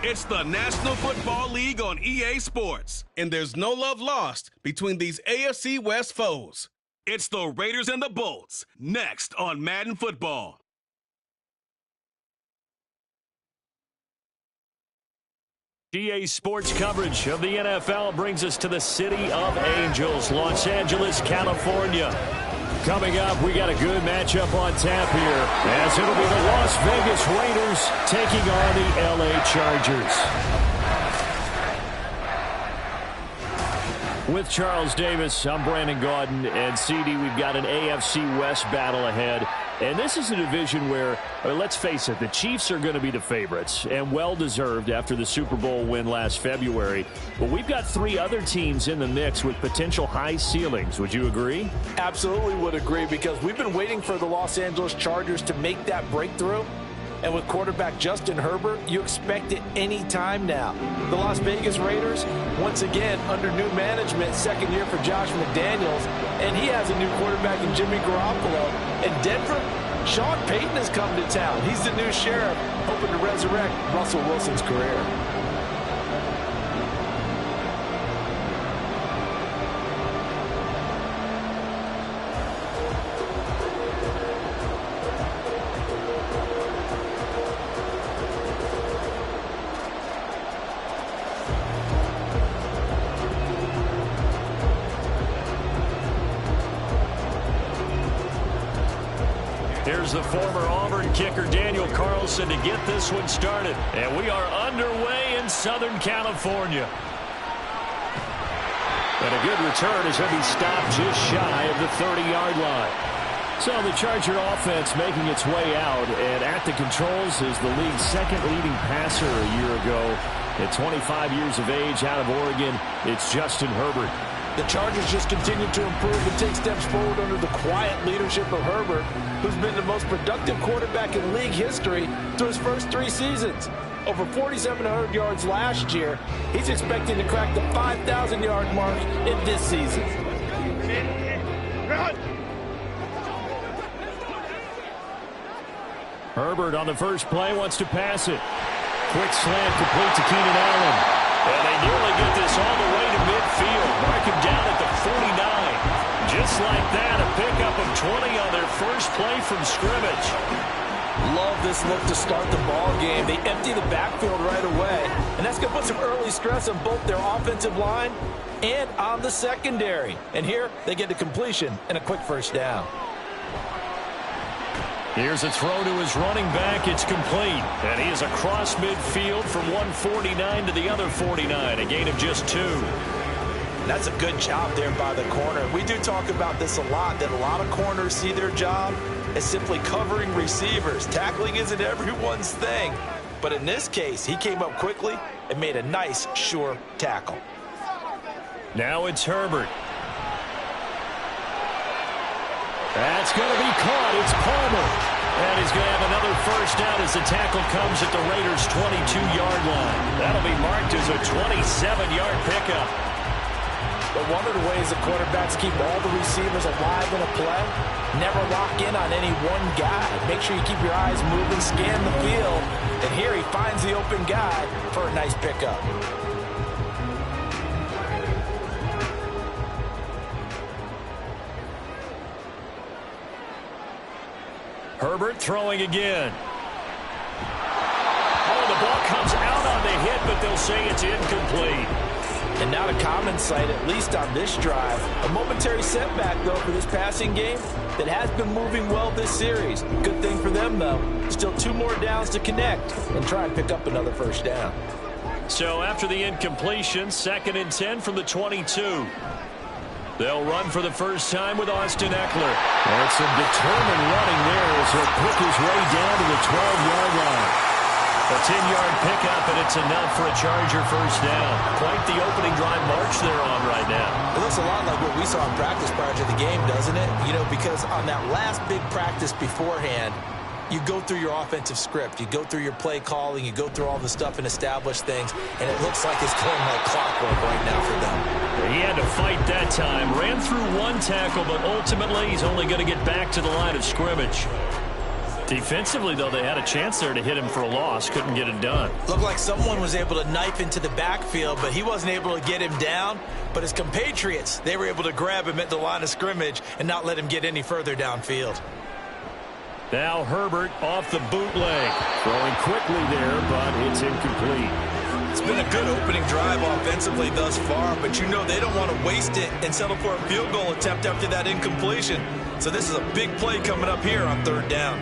It's the National Football League on EA Sports, and there's no love lost between these AFC West foes. It's the Raiders and the Bolts, next on Madden Football. EA Sports coverage of the NFL brings us to the City of Angels, Los Angeles, California. Coming up, we got a good matchup on tap here, as it'll be the Las Vegas Raiders taking on the LA Chargers. With Charles Davis, I'm Brandon Gaudin, and CD, we've got an AFC West battle ahead. And this is a division where, let's face it, the Chiefs are going to be the favorites, and well-deserved after the Super Bowl win last February. But we've got three other teams in the mix with potential high ceilings. Would you agree? Absolutely would agree, because we've been waiting for the Los Angeles Chargers to make that breakthrough. And with quarterback Justin Herbert, you expect it any time now. The Las Vegas Raiders, once again, under new management, second year for Josh McDaniels, and he has a new quarterback in Jimmy Garoppolo. And Denver, Sean Payton has come to town. He's the new sheriff, hoping to resurrect Russell Wilson's career. Here's the former Auburn kicker, Daniel Carlson, to get this one started. And we are underway in Southern California. And a good return as he'll be stopped just shy of the 30-yard line. So the Charger offense making its way out, and at the controls is the league's second leading passer a year ago. At 25 years of age, out of Oregon, it's Justin Herbert. The Chargers just continue to improve and take steps forward under the quiet leadership of Herbert, who's been the most productive quarterback in league history through his first 3 seasons. Over 4,700 yards last year, he's expecting to crack the 5,000-yard mark in this season. Herbert on the first play wants to pass it. Quick slant complete to Keenan Allen. And they nearly get this all the way to midfield. Mark him down at the 49. Just like that, a pickup of 20 on their first play from scrimmage. Love this look to start the ball game. They empty the backfield right away. And that's going to put some early stress on both their offensive line and on the secondary. And here, they get to completion and a quick first down. Here's a throw to his running back. It's complete. And he is across midfield from 149 to the other 49. A gain of just 2. That's a good job there by the corner. We do talk about this a lot, that a lot of corners see their job as simply covering receivers. Tackling isn't everyone's thing. But in this case, he came up quickly and made a nice, sure tackle. Now it's Herbert. That's going to be caught. It's Palmer. And he's going to have another first down as the tackle comes at the Raiders' 22-yard line. That'll be marked as a 27-yard pickup. But one of the ways the quarterbacks keep all the receivers alive in a play, never lock in on any one guy. Make sure you keep your eyes moving, scan the field. And here he finds the open guy for a nice pickup. Herbert throwing again. Oh, the ball comes out on the hit, but they'll say it's incomplete. And not a common sight, at least on this drive. A momentary setback, though, for this passing game that has been moving well this series. Good thing for them, though. Still 2 more downs to connect and try and pick up another first down. So after the incompletion, 2nd and 10 from the 22. They'll run for the first time with Austin Eckler. And some determined running there as he'll pick his way down to the 12-yard line. A 10-yard pickup, and it's enough for a Charger first down. Quite the opening drive march they're on right now. It looks a lot like what we saw in practice prior to the game, doesn't it? You know, because on that last big practice beforehand, you go through your offensive script, you go through your play calling, you go through all the stuff and establish things, and it looks like it's going like clockwork right now for them. He had to fight that time. Ran through 1 tackle, but ultimately he's only going to get back to the line of scrimmage. Defensively, though, they had a chance there to hit him for a loss. Couldn't get it done. Looked like someone was able to knife into the backfield, but he wasn't able to get him down. But his compatriots, they were able to grab him at the line of scrimmage and not let him get any further downfield. Now Herbert off the bootleg. Throwing quickly there, but it's incomplete. It's been a good opening drive offensively thus far, but you know they don't want to waste it and settle for a field goal attempt after that incompletion. So this is a big play coming up here on 3rd down.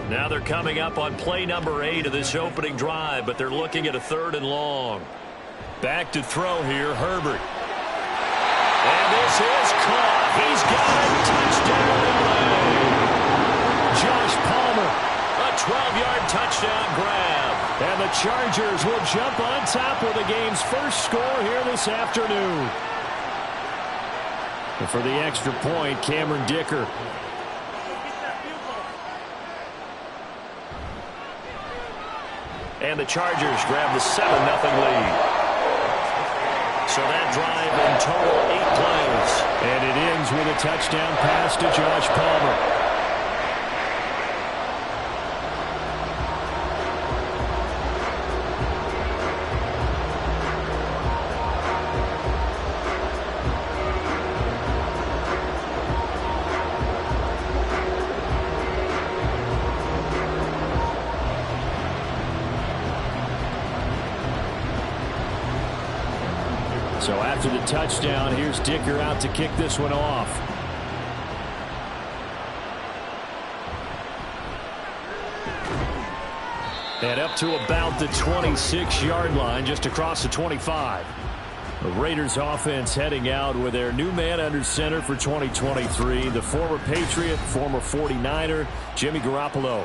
Now they're coming up on play number 8 of this opening drive, but they're looking at a 3rd and long. Back to throw here, Herbert. And this is caught. He's got it. Touchdown. Josh Palmer, a 12-yard touchdown grab. And the Chargers will jump on top with the game's first score here this afternoon. And for the extra point, Cameron Dicker. And the Chargers grab the 7-0 lead. So that drive in total 8 plays. And it ends with a touchdown pass to Josh Palmer. So after the touchdown, here's Dicker out to kick this one off. And up to about the 26-yard line, just across the 25. The Raiders offense heading out with their new man under center for 2023, the former Patriot, former 49er, Jimmy Garoppolo.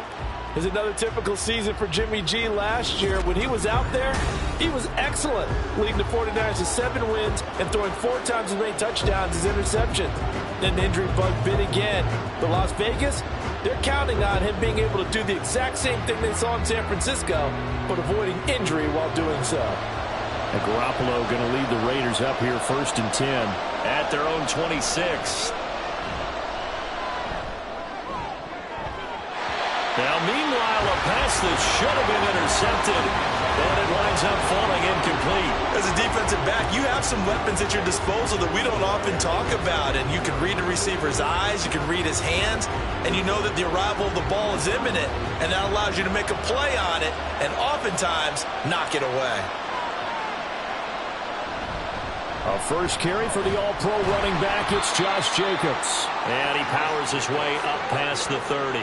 It's another typical season for Jimmy G. Last year, when he was out there, he was excellent, leading the 49ers to 7 wins and throwing 4 times as many touchdowns as interceptions. Then the injury bug bit again. But Las Vegas, they're counting on him being able to do the exact same thing they saw in San Francisco, but avoiding injury while doing so. And Garoppolo going to lead the Raiders up here 1st and 10 at their own 26. Now, meanwhile, a pass that should have been intercepted, and it winds up falling incomplete. As a defensive back, you have some weapons at your disposal that we don't often talk about, and you can read the receiver's eyes, you can read his hands, and you know that the arrival of the ball is imminent, and that allows you to make a play on it, and oftentimes knock it away. A first carry for the all-pro running back, it's Josh Jacobs. And he powers his way up past the 30.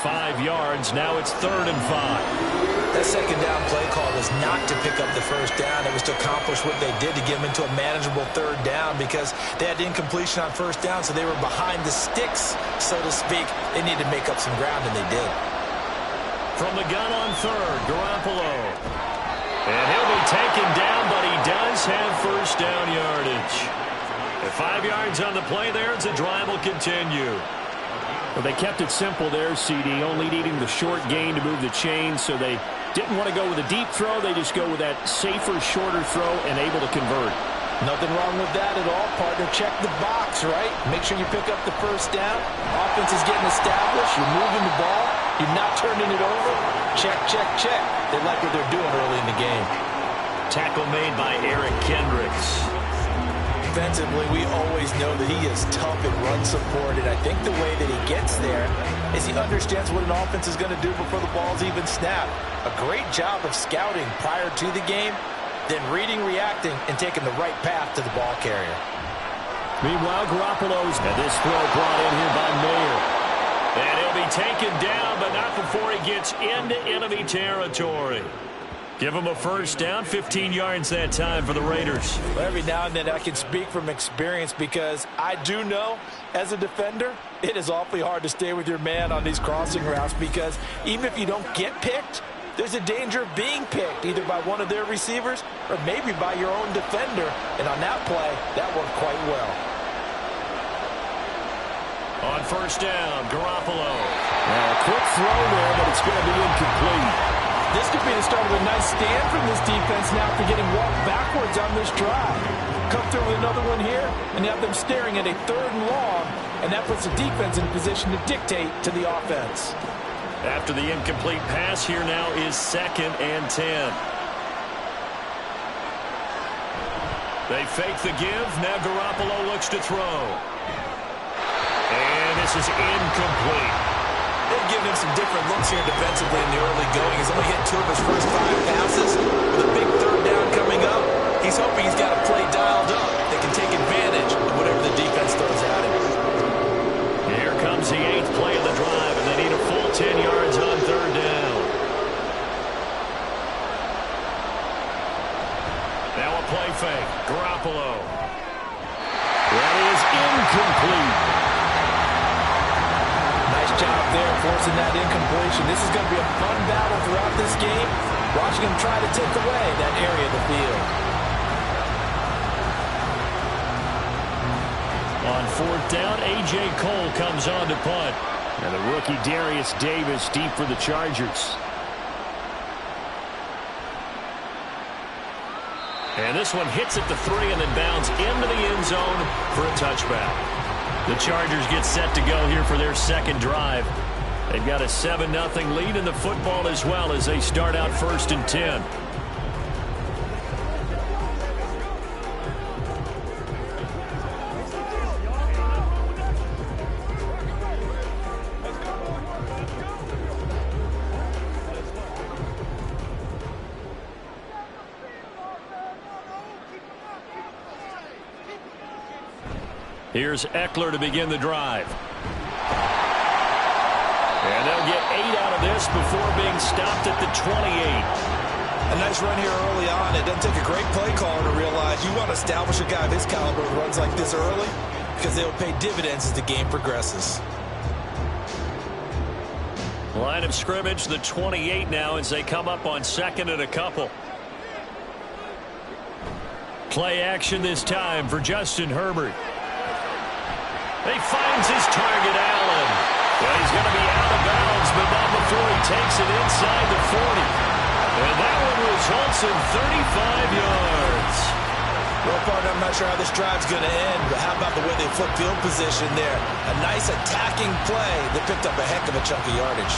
5 yards, now it's 3rd and 5. That second down play call was not to pick up the first down. It was to accomplish what they did to get them into a manageable 3rd down because they had incompletion on 1st down, so they were behind the sticks, so to speak. They needed to make up some ground, and they did. From the gun on 3rd, Garoppolo. And he'll be taken down, but he does have 1st down yardage. And 5 yards on the play there as the drive will continue. Well, they kept it simple there, CD, only needing the short gain to move the chain, so they didn't want to go with a deep throw. They just go with that safer, shorter throw and able to convert. Nothing wrong with that at all, partner. Check the box, right? Make sure you pick up the 1st down. Offense is getting established. You're moving the ball. You're not turning it over. Check, check, check. They like what they're doing early in the game. Tackle made by Eric Kendricks. Defensively, we always know that he is tough in run support, and I think the way that he gets there is he understands what an offense is going to do before the ball's even snapped. A great job of scouting prior to the game, then reading, reacting, and taking the right path to the ball carrier. Meanwhile, Garoppolo's and this throw brought in here by Mayer. And he'll be taken down, but not before he gets into enemy territory. Give him a 1st down, 15 yards that time for the Raiders. Every now and then I can speak from experience because I do know, as a defender, it is awfully hard to stay with your man on these crossing routes because even if you don't get picked, there's a danger of being picked either by one of their receivers or maybe by your own defender. And on that play, that worked quite well. On 1st down, Garoppolo. Now a quick throw there, but it's going to be incomplete. This could be the start of a nice stand from this defense now for getting walked backwards on this drive. Come through with another one here, and you have them staring at a 3rd and long, and that puts the defense in a position to dictate to the offense. After the incomplete pass, here now is 2nd and 10. They fake the give. Now Garoppolo looks to throw. And this is incomplete. They've given him some different looks here defensively in the early going. He's only hit 2 of his first 5 passes. With a big 3rd down coming up, he's hoping he's got a play dialed up that can take advantage of whatever the defense throws at him. Here comes the 8th play of the drive, and they need a full 10 yards on 3rd down. Now a play fake. Garoppolo. That is incomplete. Nice job there forcing that incompletion. This is going to be a fun battle throughout this game. Watching him try to take away that area of the field. On 4th down, A.J. Cole comes on to punt. And the rookie Darius Davis deep for the Chargers. And this one hits at the 3 and then bounds into the end zone for a touchback. The Chargers get set to go here for their 2nd drive. They've got a 7-0 lead in the football as well as they start out 1st and 10. Here's Eckler to begin the drive. And they'll get 8 out of this before being stopped at the 28. A nice run here early on. It doesn't take a great play caller to realize you want to establish a guy of his caliber who runs like this early because they will pay dividends as the game progresses. Line of scrimmage, the 28 now as they come up on 2nd and a couple. Play action this time for Justin Herbert. He finds his target, Allen. Well, he's going to be out of bounds, but not before he takes it inside the 40. And that one results in 35 yards. Well, partner, I'm not sure how this drive's going to end, but how about the way they flip field position there? A nice attacking play that picked up a heck of a chunk of yardage.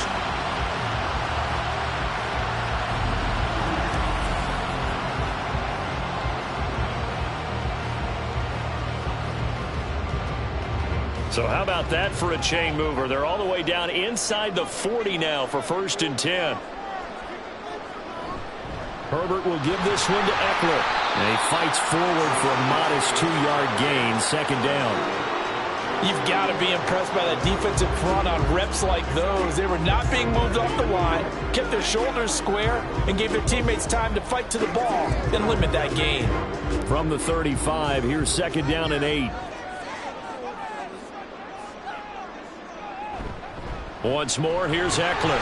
So how about that for a chain mover? They're all the way down inside the 40 now for 1st and 10. Herbert will give this one to Eckler. And he fights forward for a modest 2-yard gain, 2nd down. You've got to be impressed by that defensive front on reps like those. They were not being moved off the line, kept their shoulders square, and gave their teammates time to fight to the ball and limit that gain. From the 35, here's 2nd down and 8. Once more, here's Eckler.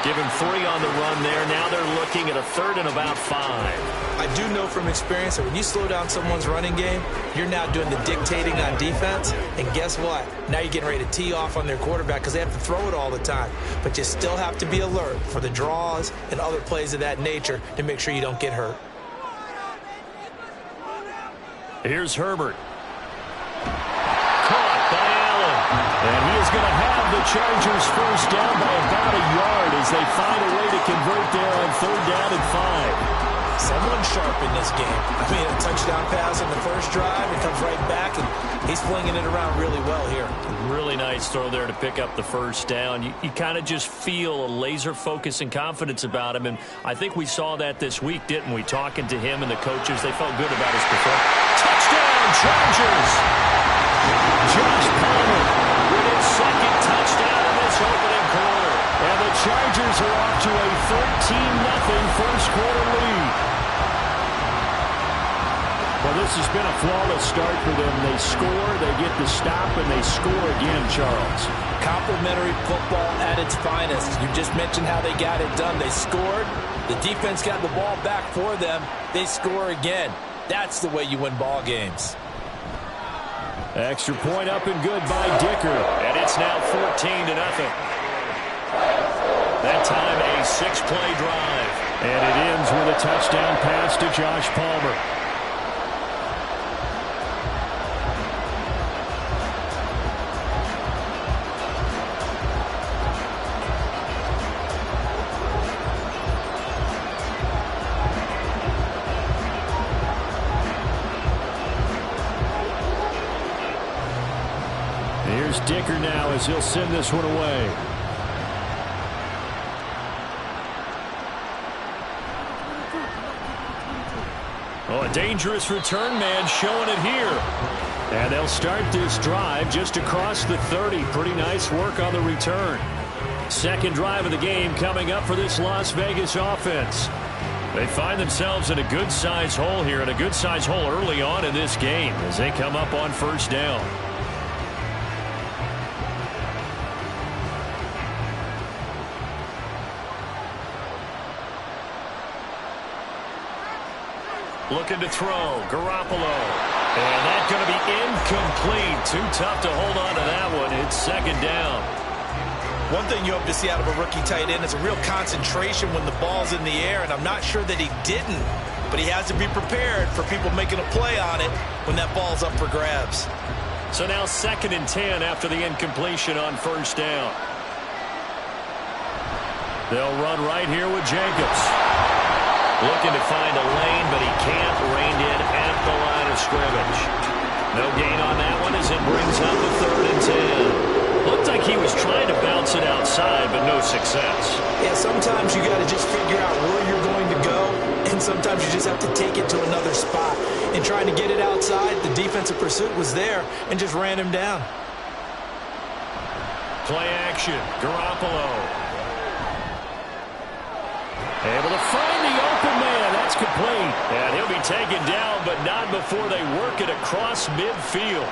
Give him 3 on the run there. Now they're looking at a 3rd and about 5. I do know from experience that when you slow down someone's running game, you're now doing the dictating on defense. And guess what? Now you're getting ready to tee off on their quarterback because they have to throw it all the time. But you still have to be alert for the draws and other plays of that nature to make sure you don't get hurt. Here's Herbert. Caught by Allen. And he is going to have the Chargers 1st down by about a yard as they find a way to convert there on 3rd down and 5. Someone sharp in this game. I mean, a touchdown pass on the first drive. It comes right back, and he's flinging it around really well here. Really nice throw there to pick up the 1st down. You kind of just feel a laser focus and confidence about him, and I think we saw that this week, didn't we? Talking to him and the coaches, they felt good about his performance. Touchdown, Chargers! Josh Palmer with his 2nd touchdown in this opening quarter. And the Chargers are off to a 13-0 first quarter lead. Well, this has been a flawless start for them. They score, they get the stop, and they score again, Charles. Complimentary football at its finest. You just mentioned how they got it done. They scored. The defense got the ball back for them. They score again. That's the way you win ball games. Extra point up and good by Dicker. And it's now 14-0. That time a 6-play drive. And it ends with a touchdown pass to Josh Palmer. Here's Dicker now as he'll send this one away. Oh, a dangerous return man showing it here. And they'll start this drive just across the 30. Pretty nice work on the return. Second drive of the game coming up for this Las Vegas offense. They find themselves in a good-sized hole here, and a good-sized hole early on in this game as they come up on first down. Looking to throw, Garoppolo. And that's going to be incomplete. Too tough to hold on to that one. It's second down. One thing you hope to see out of a rookie tight end is a real concentration when the ball's in the air, and I'm not sure that he didn't, but he has to be prepared for people making a play on it when that ball's up for grabs. So now 2nd and 10 after the incompletion on first down. They'll run right here with Jacobs. Looking to find a lane, but he can't. Reined in at the line of scrimmage. No gain on that one as it brings up a 3rd and 10. Looked like he was trying to bounce it outside, but no success. Yeah, sometimes you got to just figure out where you're going to go, and sometimes you just have to take it to another spot. And trying to get it outside, the defensive pursuit was there and just ran him down. Play action, Garoppolo. Able to find the open man. That's complete. And he'll be taken down, but not before they work it across midfield.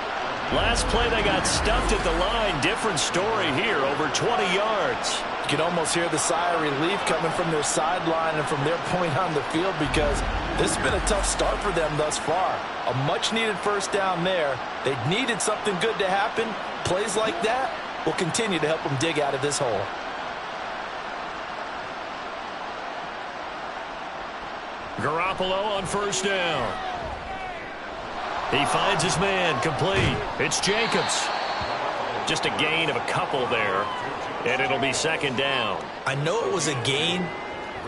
Last play, they got stuffed at the line. Different story here, over 20 yards. You can almost hear the sigh of relief coming from their sideline and from their point on the field because this has been a tough start for them thus far. A much-needed first down there. They needed something good to happen. Plays like that will continue to help them dig out of this hole. Garoppolo on first down. He finds his man, complete. It's Jacobs. Just a gain of a couple there, and it'll be second down. I know it was a gain,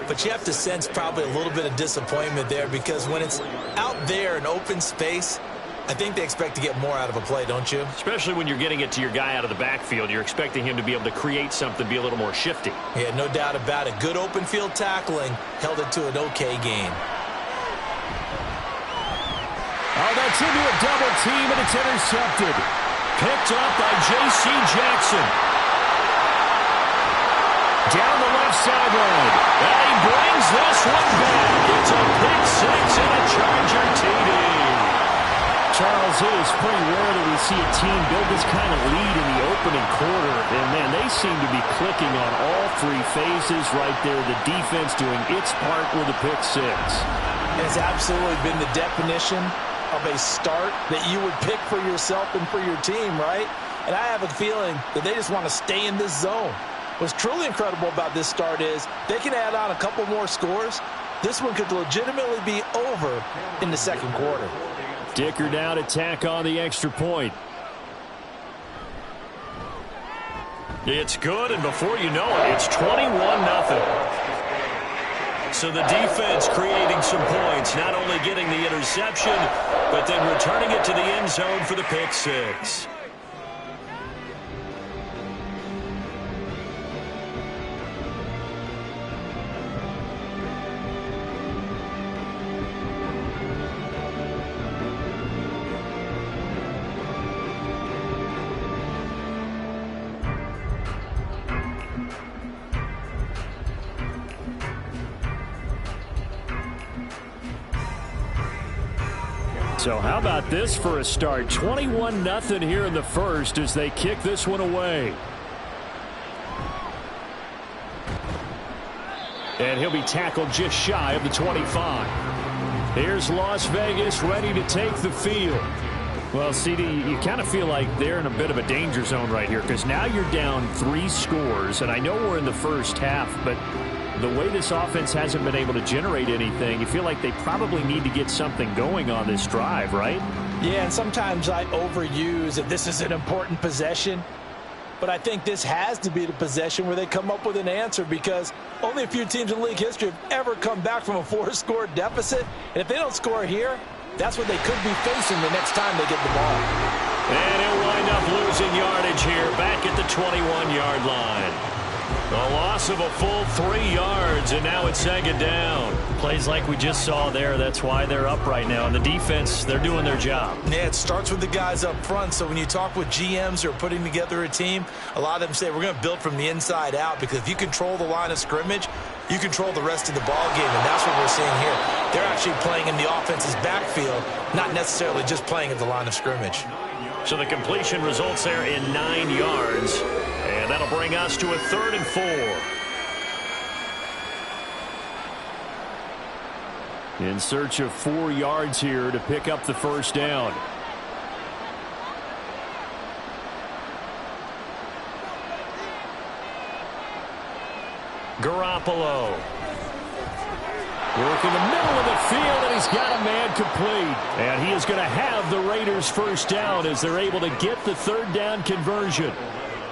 but you have to sense probably a little bit of disappointment there because when it's out there in open space, I think they expect to get more out of a play, don't you? Especially when you're getting it to your guy out of the backfield. You're expecting him to be able to create something, be a little more shifty. Yeah, no doubt about it. Good open field tackling held it to an okay gain. Oh, that's into a double team, and it's intercepted. Picked up by J.C. Jackson. Down the left sideline. And he brings this one back. It's a pick six and a Charger TD. Charles, it is pretty rare that we see a team build this kind of lead in the opening quarter. And, man, they seem to be clicking on all three phases right there. The defense doing its part with a pick six. It's absolutely been the definition of a start that you would pick for yourself and for your team, right? And I have a feeling that they just want to stay in this zone. What's truly incredible about this start is they can add on a couple more scores. This one could legitimately be over in the second quarter. Dicker down to tack on the extra point. It's good, and before you know it, it's 21-0. So the defense creating some points, not only getting the interception, but then returning it to the end zone for the pick six. So how about this for a start? 21-0 here in the first as they kick this one away. And he'll be tackled just shy of the 25. Here's Las Vegas ready to take the field. Well, CD, you kind of feel like they're in a bit of a danger zone right here because now you're down 3 scores, and I know we're in the first half, but the way this offense hasn't been able to generate anything, you feel like they probably need to get something going on this drive, right? Yeah, and sometimes I overuse that this is an important possession, but I think this has to be the possession where they come up with an answer because only a few teams in league history have ever come back from a 4-score deficit, and if they don't score here, that's what they could be facing the next time they get the ball. And he'll wind up losing yardage here back at the 21-yard line. A loss of a full 3 yards, and now it's second down. Plays like we just saw there, that's why they're up right now. And the defense, they're doing their job. Yeah, it starts with the guys up front. So when you talk with GMs who are putting together a team, a lot of them say we're going to build from the inside out because if you control the line of scrimmage, you control the rest of the ball game, and that's what we're seeing here. They're actually playing in the offense's backfield, not necessarily just playing at the line of scrimmage. So the completion results there in 9 yards, and that'll bring us to a 3rd and 4. In search of 4 yards here to pick up the first down. Garoppolo. Work in the middle of the field, and he's got a man complete. And he is going to have the Raiders first down as they're able to get the 3rd down conversion.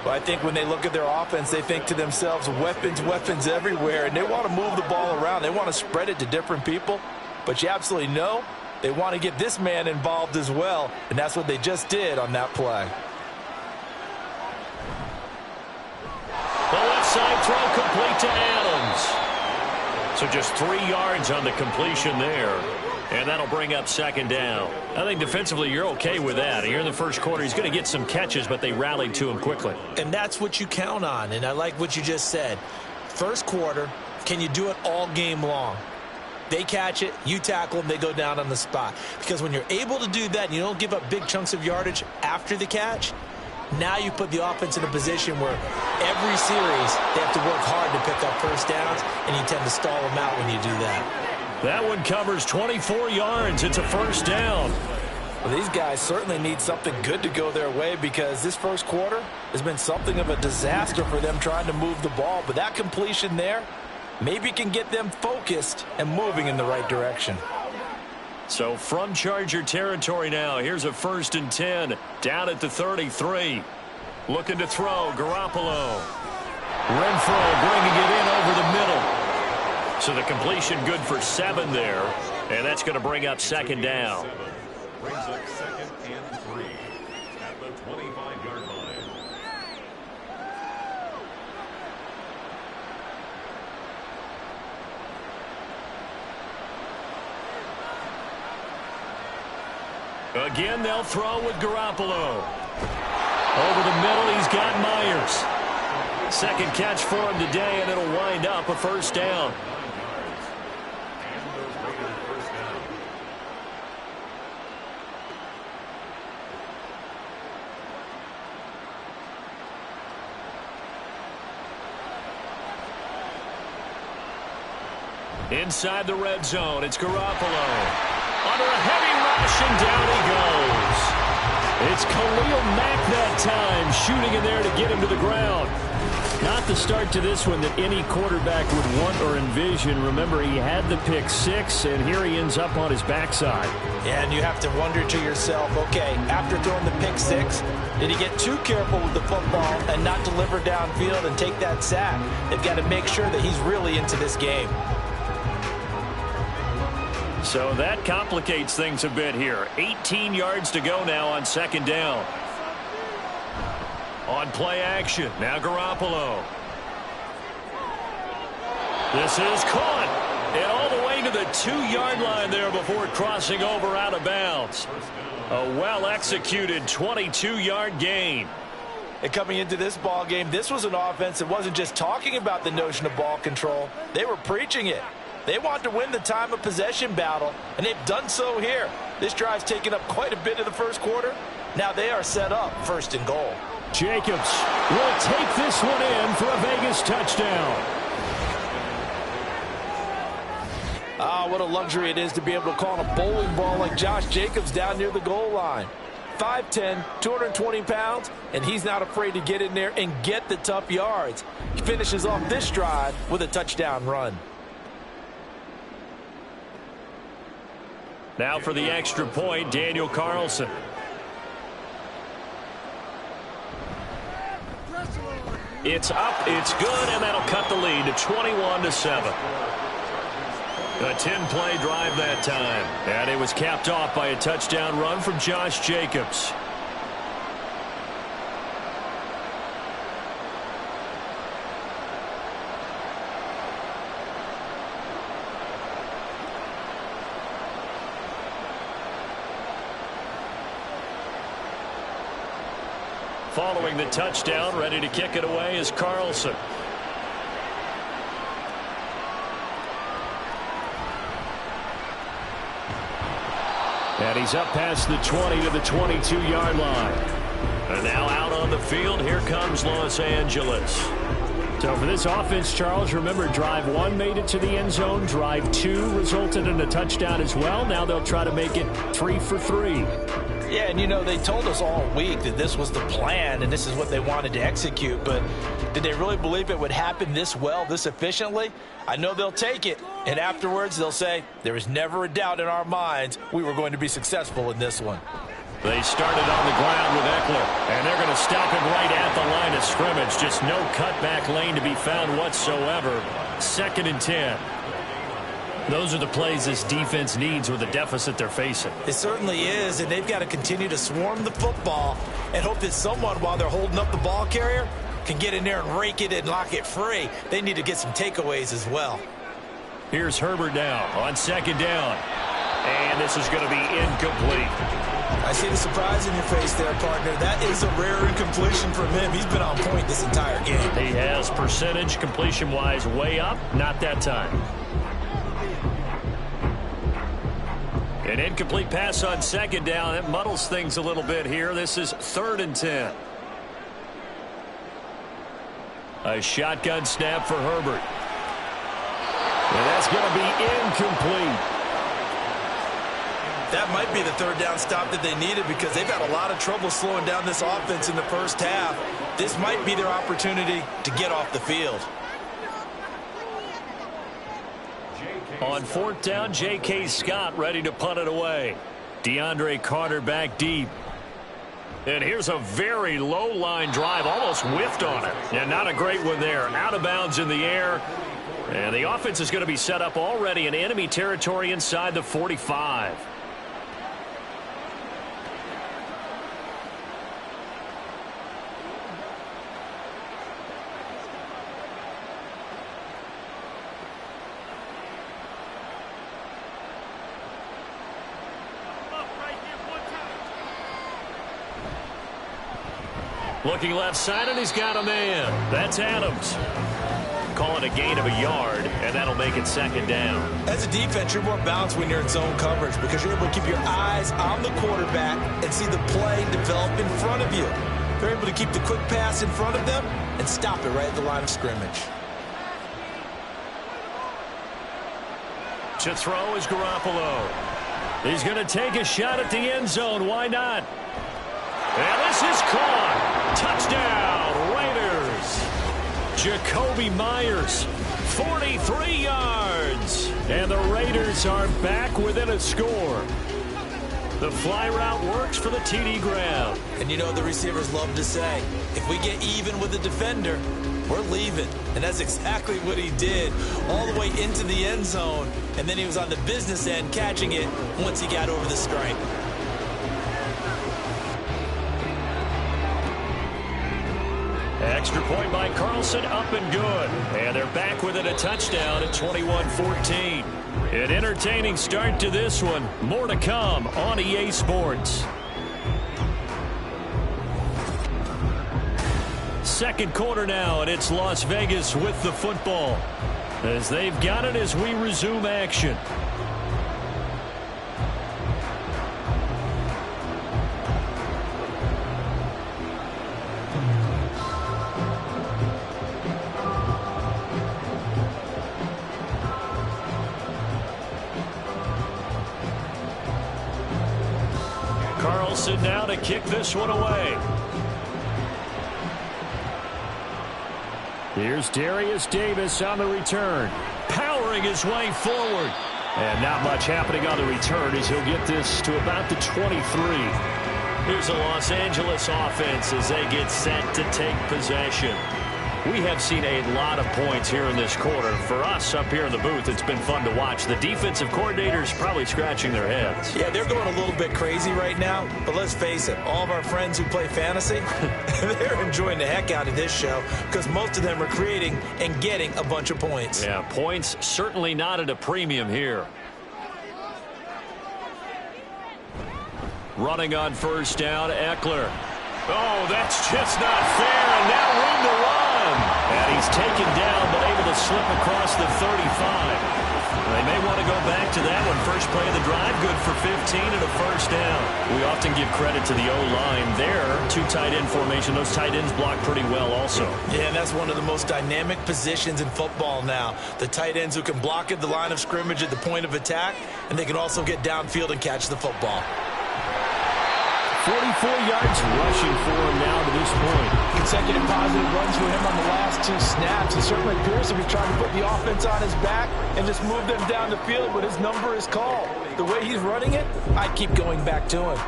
Well, I think when they look at their offense, they think to themselves, weapons, weapons everywhere, and they want to move the ball around. They want to spread it to different people, but you absolutely know they want to get this man involved as well, and that's what they just did on that play. The left side throw complete to Adams. So just 3 yards on the completion there. And that'll bring up second down. I think defensively you're okay with that. Here in the first quarter, he's going to get some catches, but they rallied to him quickly. And that's what you count on, and I like what you just said. First quarter, can you do it all game long? They catch it, you tackle them, they go down on the spot. Because when you're able to do that and you don't give up big chunks of yardage after the catch, now you put the offense in a position where every series they have to work hard to pick up first downs, and you tend to stall them out when you do that. That one covers 24 yards. It's a first down. Well, these guys certainly need something good to go their way because this first quarter has been something of a disaster for them trying to move the ball. But that completion there maybe can get them focused and moving in the right direction. So from Charger territory now, here's a 1st and 10 down at the 33. Looking to throw, Garoppolo. Renfro bringing it in over the middle. So the completion good for 7 there, and that's going to bring up second down. Brings up 2nd and 3 at the 25-yard line. Again, they'll throw with Garoppolo. Over the middle, he's got Myers. Second catch for him today, and it'll wind up a first down. Inside the red zone, it's Garoppolo. Under a heavy rush, and down he goes. It's Khalil Mack that time, shooting in there to get him to the ground. Not the start to this one that any quarterback would want or envision. Remember, he had the pick 6, and here he ends up on his backside. Yeah, and you have to wonder to yourself, okay, after throwing the pick 6, did he get too careful with the football and not deliver downfield and take that sack? They've got to make sure that he's really into this game. So that complicates things a bit here. 18 yards to go now on second down. On play action, now Garoppolo. This is caught. And all the way to the 2-yard line there before crossing over out of bounds. A well-executed 22-yard gain. And coming into this ball game, this was an offense that wasn't just talking about the notion of ball control. They were preaching it. They want to win the time of possession battle, and they've done so here. This drive's taken up quite a bit of the first quarter. Now they are set up 1st and goal. Jacobs will take this one in for a Vegas touchdown. Ah, what a luxury it is to be able to call a bowling ball like Josh Jacobs down near the goal line. 5'10", 220 pounds, and he's not afraid to get in there and get the tough yards. He finishes off this drive with a touchdown run. Now for the extra point, Daniel Carlson. It's up, it's good, and that'll cut the lead to 21-7. A 10-play drive that time. And it was capped off by a touchdown run from Josh Jacobs. Following the touchdown, ready to kick it away is Carlson. And he's up past the 20 to the 22-yard line. And now out on the field, here comes Los Angeles. So for this offense, Charles, remember, drive 1 made it to the end zone. Drive 2 resulted in a touchdown as well. Now they'll try to make it 3 for 3. Yeah, and you know, they told us all week that this was the plan and this is what they wanted to execute, but did they really believe it would happen this well, this efficiently? I know they'll take it, and afterwards they'll say, there was never a doubt in our minds we were going to be successful in this one. They started on the ground with Eckler, and they're going to stop him right at the line of scrimmage. Just no cutback lane to be found whatsoever. 2nd and 10. Those are the plays this defense needs with the deficit they're facing. It certainly is, and they've got to continue to swarm the football and hope that someone, while they're holding up the ball carrier, can get in there and rake it and lock it free. They need to get some takeaways as well. Here's Herbert now on 2nd down. And this is going to be incomplete. I see the surprise in your face there, partner. That is a rare incompletion from him. He's been on point this entire game. He has percentage completion-wise way up. Not that time. An incomplete pass on 2nd down. That muddles things a little bit here. This is 3rd and 10. A shotgun snap for Herbert. And that's going to be incomplete. That might be the 3rd down stop that they needed because they've had a lot of trouble slowing down this offense in the first half. This might be their opportunity to get off the field. On 4th down, J.K. Scott ready to punt it away. DeAndre Carter back deep. And here's a very low line drive, almost whiffed on it. And not a great one there. Out of bounds in the air. And the offense is going to be set up already in enemy territory inside the 45. Looking left side, and he's got a man. That's Adams. Call it a gain of a yard, and that'll make it 2nd down. As a defense, you're more balanced when you're in zone coverage because you're able to keep your eyes on the quarterback and see the play develop in front of you. They're able to keep the quick pass in front of them and stop it right at the line of scrimmage. To throw is Garoppolo. He's going to take a shot at the end zone. Why not? And this is caught. Touchdown, Raiders. Jacoby Myers, 43 yards. And the Raiders are back within a score. The fly route works for the TD grab. And you know the receivers love to say, if we get even with the defender, we're leaving. And that's exactly what he did, all the way into the end zone. And then he was on the business end catching it once he got over the stripe. Extra point by Carlson, up and good. And they're back within a touchdown at 21-14. An entertaining start to this one. More to come on EA Sports. 2nd quarter now, and it's Las Vegas with the football. As they've got it as we resume action. Carlson now to to kick this one away. Here's Darius Davis on the return. Powering his way forward. And not much happening on the return as he'll get this to about the 23. Here's the Los Angeles offense as they get set to take possession. We have seen a lot of points here in this quarter. For us up here in the booth, it's been fun to watch. The defensive coordinators probably scratching their heads. Yeah, they're going a little bit crazy right now, but let's face it, all of our friends who play fantasy, they're enjoying the heck out of this show because most of them are creating and getting a bunch of points. Yeah, points certainly not at a premium here. Running on first down, Eckler. Oh, that's just not fair, and now room to run. And he's taken down, but able to slip across the 35. They may want to go back to that one. First play of the drive, good for 15 and a first down. We often give credit to the O-line there. Two tight end formation. Those tight ends block pretty well also. Yeah, and that's one of the most dynamic positions in football now. The tight ends who can block at the line of scrimmage at the point of attack, and they can also get downfield and catch the football. 44 yards rushing for him now to this point. Consecutive positive runs for him on the last two snaps. It certainly appears to be trying to put the offense on his back and just move them down the field, but his number is called. The way he's running it, I keep going back to him.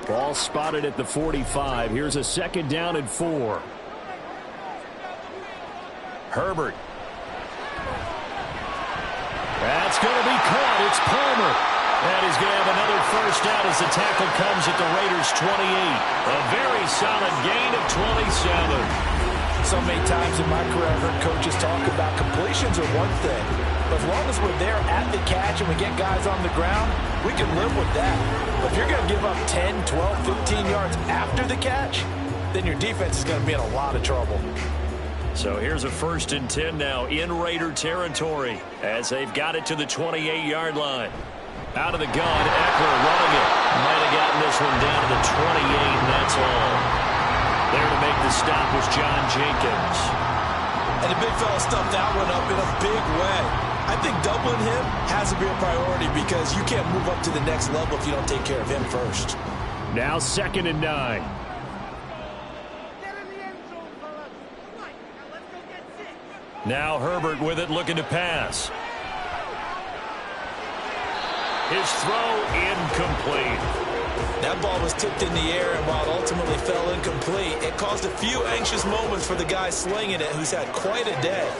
Ball spotted at the 45. Here's a second down and 4. Herbert. That's going to be caught. It's Palmer. And he's going to have another first down as the tackle comes at the Raiders' 28. A very solid gain of 27. So many times in my career, I've heard coaches talk about completions are one thing. But as long as we're there at the catch and we get guys on the ground, we can live with that. But if you're going to give up 10, 12, 15 yards after the catch, then your defense is going to be in a lot of trouble. So here's a 1st and 10 now in Raider territory as they've got it to the 28-yard line. Out of the gun, Eckler running it. Might have gotten this one down to the 28, and that's all. There to make the stop was John Jenkins. And the big fella stuffed that one up in a big way. I think doubling him has to be a priority because you can't move up to the next level if you don't take care of him first. Now 2nd and 9. Now Herbert with it, looking to pass. His throw incomplete. That ball was tipped in the air, and while it ultimately fell incomplete, it caused a few anxious moments for the guy slinging it, who's had quite a day.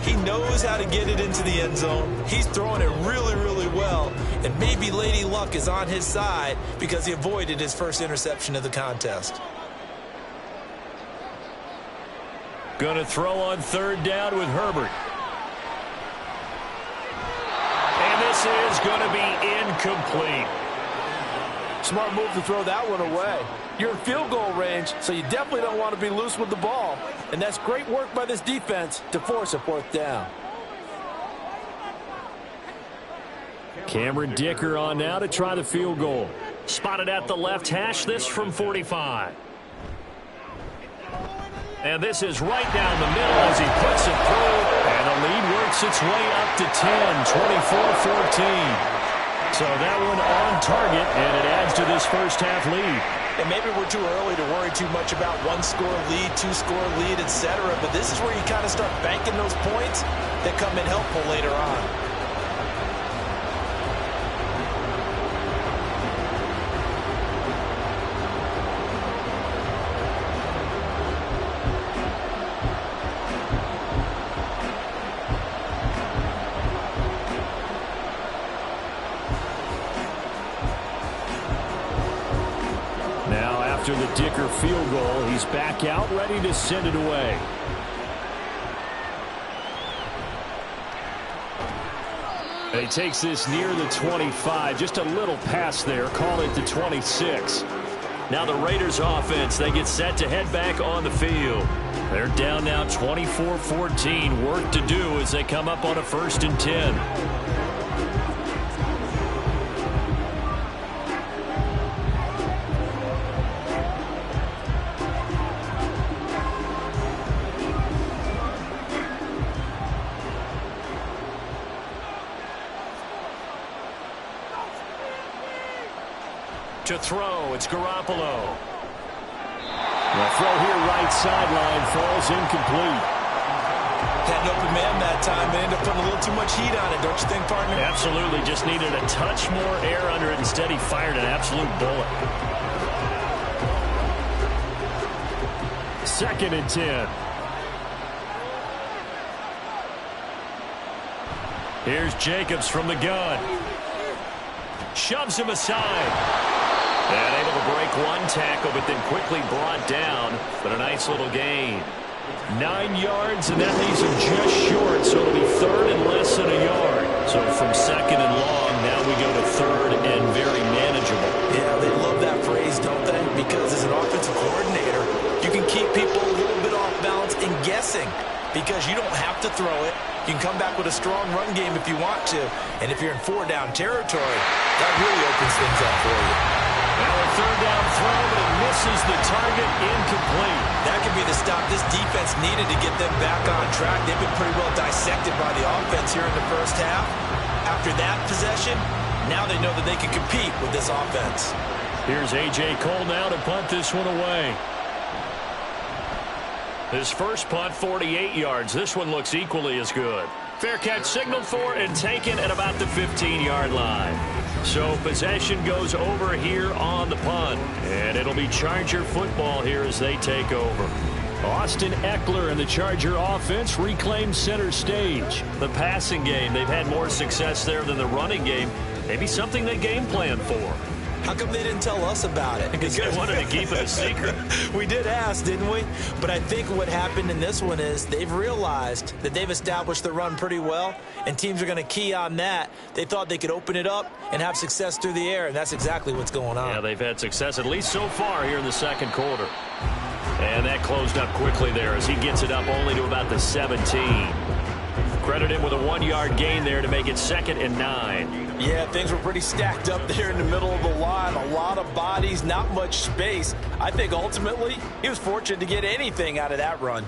He knows how to get it into the end zone. He's throwing it really, really well, and maybe Lady Luck is on his side because he avoided his first interception of the contest. Going to throw on 3rd down with Herbert. This is going to be incomplete. Smart move to throw that one away. You're in field goal range, so you definitely don't want to be loose with the ball. And that's great work by this defense to force a 4th down. Cameron Dicker on now to try the field goal. Spotted at the left hash, this from 45. And this is right down the middle as he puts it through. And the lead works its way up to 10, 24-14. So that one on target, and it adds to this first half lead. And maybe we're too early to worry too much about 1-score lead, 2-score lead, etc. But this is where you kind of start banking those points that come in helpful later on. After the Dicker field goal, he's back out, ready to send it away. And he takes this near the 25, just a little pass there, call it the 26. Now the Raiders offense, they get set to head back on the field. They're down now 24-14, work to do as they come up on a 1st and 10. To throw. It's Garoppolo. The throw here right sideline falls incomplete. Had an open man that time and ended up putting a little too much heat on it, don't you think, partner? Absolutely. Just needed a touch more air under it. Instead, he fired an absolute bullet. 2nd and 10. Here's Jacobs from the gun. Shoves him aside. And able to break one tackle, but then quickly brought down. But a nice little gain. 9 yards, and that leaves him just short. So it'll be 3rd and less than a yard. So from 2nd and long, now we go to 3rd and very manageable. Yeah, they love that phrase, don't they? Because as an offensive coordinator, you can keep people a little bit off balance and guessing. Because you don't have to throw it. You can come back with a strong run game if you want to. And if you're in 4-down territory, that really opens things up for you. Now a 3rd down throw, but it misses the target, incomplete. That could be the stop this defense needed to get them back on track. They've been pretty well dissected by the offense here in the first half. After that possession, now they know that they can compete with this offense. Here's A.J. Cole now to punt this one away. His first punt, 48 yards. This one looks equally as good. Fair catch signaled for and taken at about the 15-yard line. So possession goes over here on the punt. And it'll be Charger football here as they take over. Austin Eckler and the Charger offense reclaim center stage. The passing game, they've had more success there than the running game. Maybe something they game plan for. How come they didn't tell us about it? Because they wanted to keep it a secret. We did ask, didn't we? But I think what happened in this one is they've realized that they've established the run pretty well, and teams are going to key on that. They thought they could open it up and have success through the air, and that's exactly what's going on. Yeah, they've had success, at least so far here in the 2nd quarter. And that closed up quickly there as he gets it up only to about the 17. Credit him with a 1-yard gain there to make it 2nd and 9. Yeah, things were pretty stacked up there in the middle of the line. A lot of bodies, not much space. I think ultimately he was fortunate to get anything out of that run.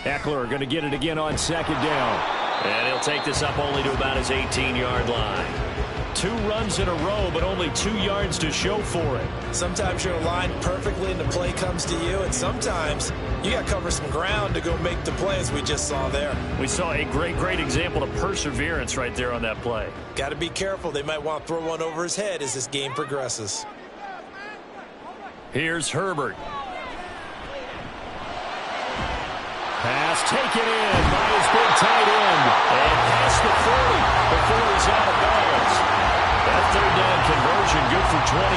Eckler going to get it again on 2nd down. And he'll take this up only to about his 18-yard line. 2 runs in a row, but only 2 yards to show for it. Sometimes you're aligned perfectly and the play comes to you, and sometimes you got to cover some ground to go make the play, as we just saw there. We saw a great example of perseverance right there on that play. Got to be careful. They might want to throw one over his head as this game progresses. Here's Herbert. Pass taken in by his big tight end. And past the 40 before he's out of bounds. That 3rd down conversion good for 23.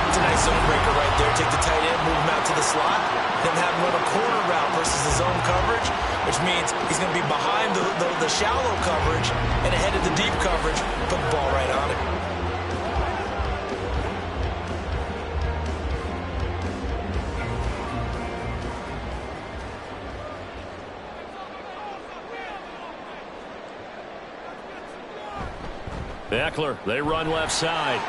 It's a nice zone breaker right there. Take the tight end, move him out to the slot, then have him run a corner route versus the zone coverage, which means he's going to be behind the shallow coverage and ahead of the deep coverage. Put the ball right on it. Eckler, they run left side.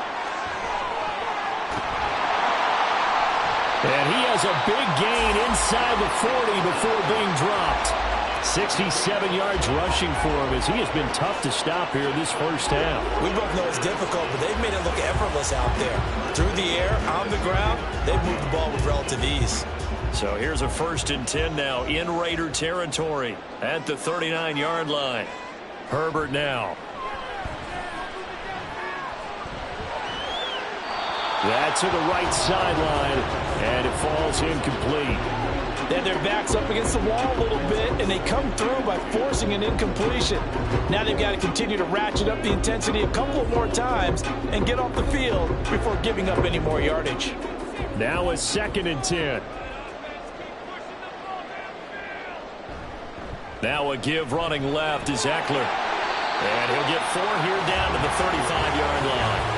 And he has a big gain inside the 40 before being dropped. 67 yards rushing for him as he has been tough to stop here this first half. We both know it's difficult, but they've made it look effortless out there. Through the air, on the ground, they've moved the ball with relative ease. So here's a 1st and 10 now in Raider territory at the 39-yard line. Herbert now. That to the right sideline, and it falls incomplete. Then their back's up against the wall a little bit, and they come through by forcing an incompletion. Now they've got to continue to ratchet up the intensity a couple of more times and get off the field before giving up any more yardage. Now a 2nd and 10. Now a give running left is Eckler. And he'll get 4 here down to the 35-yard line.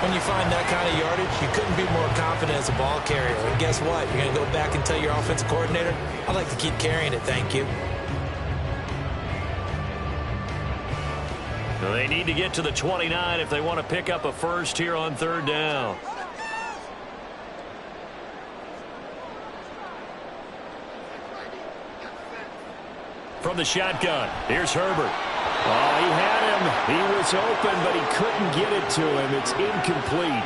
When you find that kind of yardage, you couldn't be more confident as a ball carrier. And guess what? You're going to go back and tell your offensive coordinator, I'd like to keep carrying it, thank you. So they need to get to the 29 if they want to pick up a first here on 3rd down. From the shotgun, here's Herbert. Oh, he had him. He was open, but he couldn't get it to him. It's incomplete.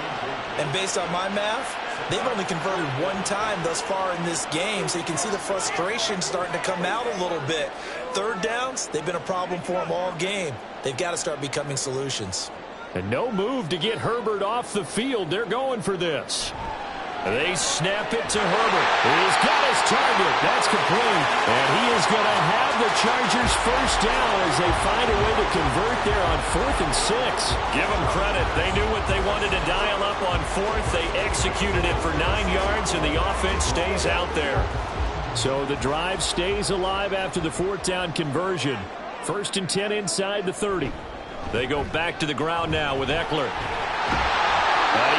And based on my math, they've only converted one time thus far in this game, so you can see the frustration starting to come out a little bit. Third downs, they've been a problem for them all game. They've got to start becoming solutions. And no move to get Herbert off the field. They're going for this. They snap it to Herbert. He's got his target. That's complete. And he is going to have the Chargers first down as they find a way to convert there on 4th and 6. Give them credit. They knew what they wanted to dial up on 4th. They executed it for 9 yards, and the offense stays out there. So the drive stays alive after the 4th down conversion. 1st and 10 inside the 30. They go back to the ground now with Eckler.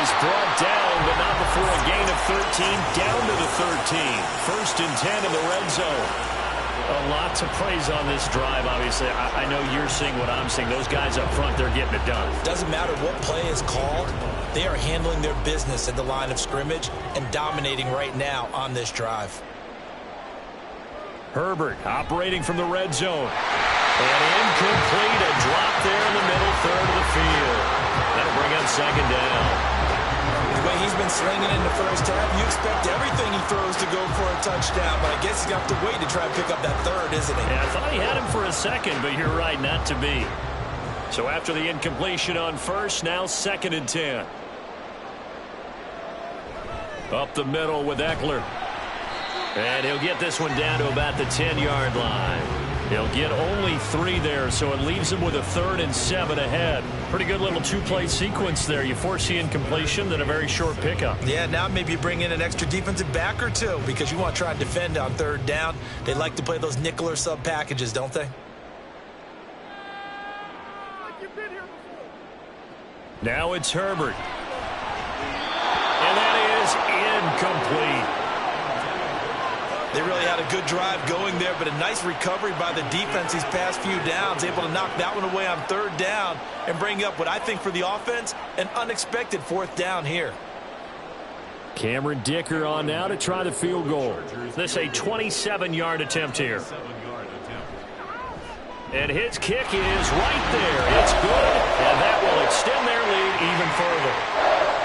He's brought down, but not before a gain of 13, down to the 13. 1st and 10 in the red zone. A lot to praise on this drive, obviously. I know you're seeing what I'm seeing. Those guys up front, they're getting it done. Doesn't matter what play is called. They are handling their business at the line of scrimmage and dominating right now on this drive. Herbert operating from the red zone. And incomplete, a drop there in the middle third of the field. That'll bring up 2nd down. The way he's been slinging in the first half, you expect everything he throws to go for a touchdown, but I guess he's going to have to wait to try and pick up that third, isn't he? Yeah, I thought he had him for a second, but you're right, not to be. So after the incompletion on 1st, now 2nd and 10. Up the middle with Eckler. And he'll get this one down to about the 10-yard line. He'll get only 3 there, so it leaves him with a 3rd and 7 ahead. Pretty good little 2-play sequence there. You force the incompletion, then a very short pickup. Yeah, now maybe you bring in an extra defensive back or two because you want to try and defend on 3rd down. They like to play those nickel or sub packages, don't they? Now it's Herbert. And that is incomplete. They really had a good drive going there, but a nice recovery by the defense these past few downs, able to knock that one away on 3rd down and bring up what I think for the offense, an unexpected 4th down here. Cameron Dicker on now to try the field goal. This a 27-yard attempt here. And his kick is right there. It's good, and that will extend their lead even further.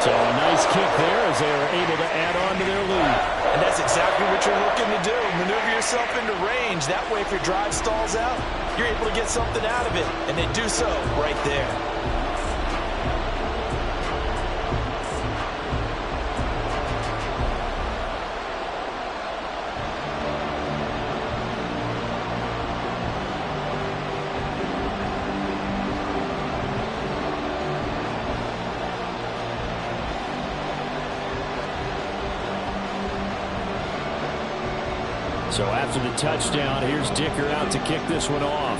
So a nice kick there as they are able to add on to their lead. And that's exactly what you're looking to do. Maneuver yourself into range. That way, if your drive stalls out, you're able to get something out of it. And they do so right there. So after the touchdown, here's Dicker out to kick this one off.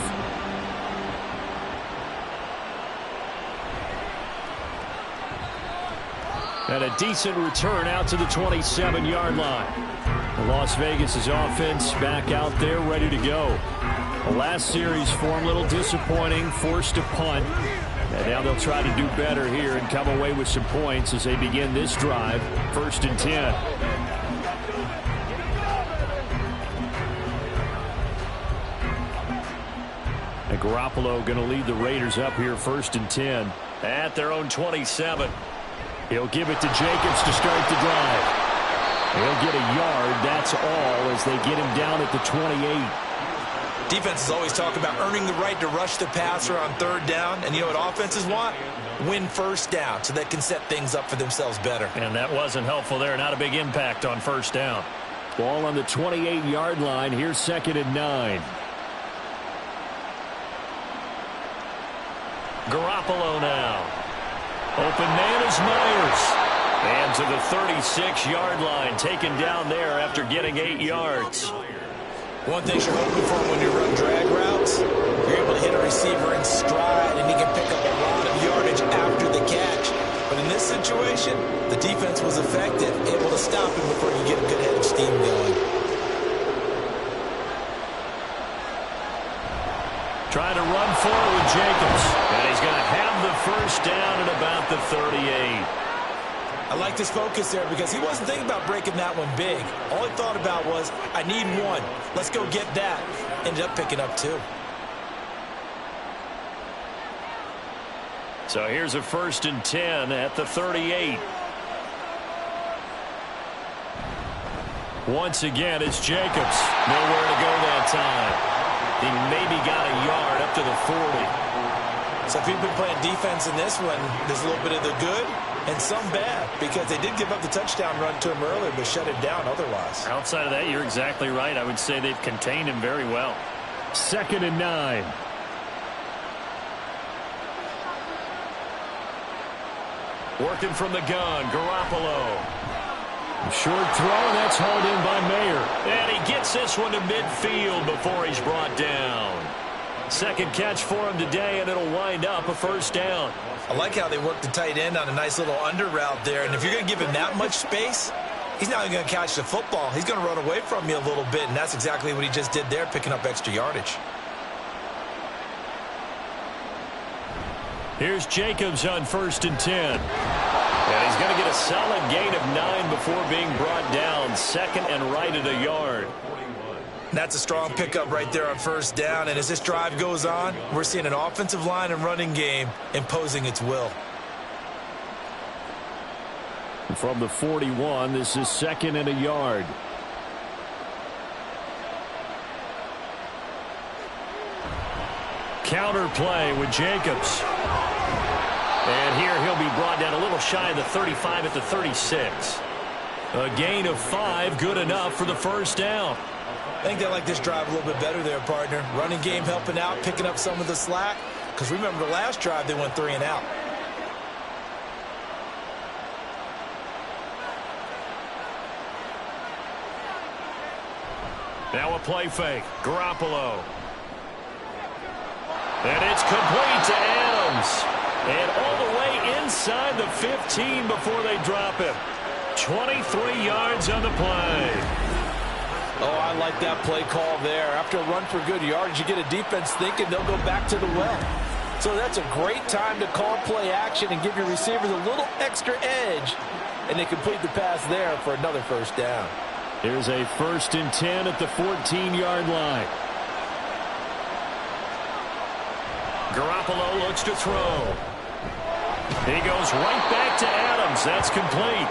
And a decent return out to the 27-yard line. The Las Vegas' offense back out there ready to go. The last series form a little disappointing, forced a punt. And now they'll try to do better here and come away with some points as they begin this drive. 1st and 10. And Garoppolo going to lead the Raiders up here 1st and 10. At their own 27. He'll give it to Jacobs to start the drive. He'll get a yard, that's all, as they get him down at the 28. Defenses always talk about earning the right to rush the passer on 3rd down. And you know what offenses want? Win 1st down so they can set things up for themselves better. And that wasn't helpful there. Not a big impact on 1st down. Ball on the 28-yard line. Here's 2nd and 9. Garoppolo now. Open man is Myers. And to the 36-yard line, taken down there after getting 8 yards. One thing you're hoping for when you run drag routes, you're able to hit a receiver in stride, and he can pick up a lot of yardage after the catch. But in this situation, the defense was effective, able to stop him before you get a good head of steam going. Trying to run forward with Jacobs. And he's going to have the 1st down at about the 38. I like this focus there because he wasn't thinking about breaking that one big. All he thought about was, I need 1. Let's go get that. Ended up picking up 2. So here's a 1st and 10 at the 38. Once again, it's Jacobs. Nowhere to go that time. He maybe got a yard up to the 40. So if you've been playing defense in this one, there's a little bit of the good and some bad, because they did give up the touchdown run to him earlier, but shut it down otherwise. Outside of that, you're exactly right. I would say they've contained him very well. 2nd and 9. Working from the gun, Garoppolo. Short throw, and that's hauled in by Mayer. And he gets this one to midfield before he's brought down. 2nd catch for him today, and it'll wind up a 1st down. I like how they worked the tight end on a nice little under route there, and if you're going to give him that much space, he's not even going to catch the football. He's going to run away from you a little bit, and that's exactly what he just did there, picking up extra yardage. Here's Jacobs on 1st and 10. And he's going to get a solid gain of 9 before being brought down. 2nd and right at a yard. That's a strong pickup right there on 1st down. And as this drive goes on, we're seeing an offensive line and running game imposing its will. From the 41, this is 2nd and a yard. Counter play with Jacobs. And here he'll be brought down a little shy of the 35 at the 36. A gain of 5, good enough for the 1st down. I think they like this drive a little bit better there, partner. Running game helping out, picking up some of the slack. Because remember the last drive, they went 3 and out. Now a play fake. Garoppolo. And it's complete to Adams. And all the way inside the 15 before they drop him. 23 yards on the play. Oh, I like that play call there. After a run for good yardage, you get a defense thinking they'll go back to the well. So that's a great time to call play action and give your receivers a little extra edge. And they complete the pass there for another 1st down. Here's a 1st and 10 at the 14-yard line. Garoppolo looks to throw. He goes right back to Adams. That's complete.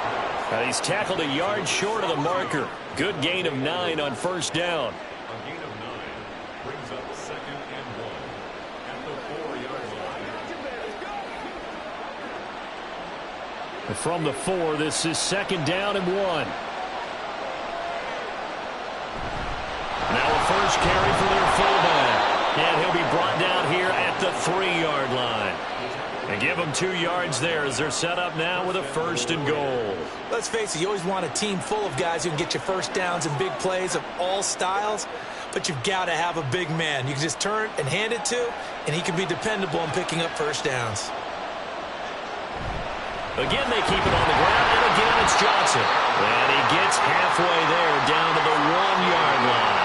He's tackled a yard short of the marker. Good gain of 9 on 1st down. A gain of 9 brings up 2nd and 1 at the 4-yard line. From the 4, this is 2nd down and 1. Now a 1st carry for their fullback. And he'll be brought down here at the 3-yard line. And give them 2 yards there as they're set up now with a 1st and goal. Let's face it, you always want a team full of guys who can get you 1st downs and big plays of all styles, but you've got to have a big man. You can just turn and hand it to, and he can be dependable in picking up 1st downs. Again, they keep it on the ground, and again it's Johnson. And he gets halfway there down to the 1-yard line.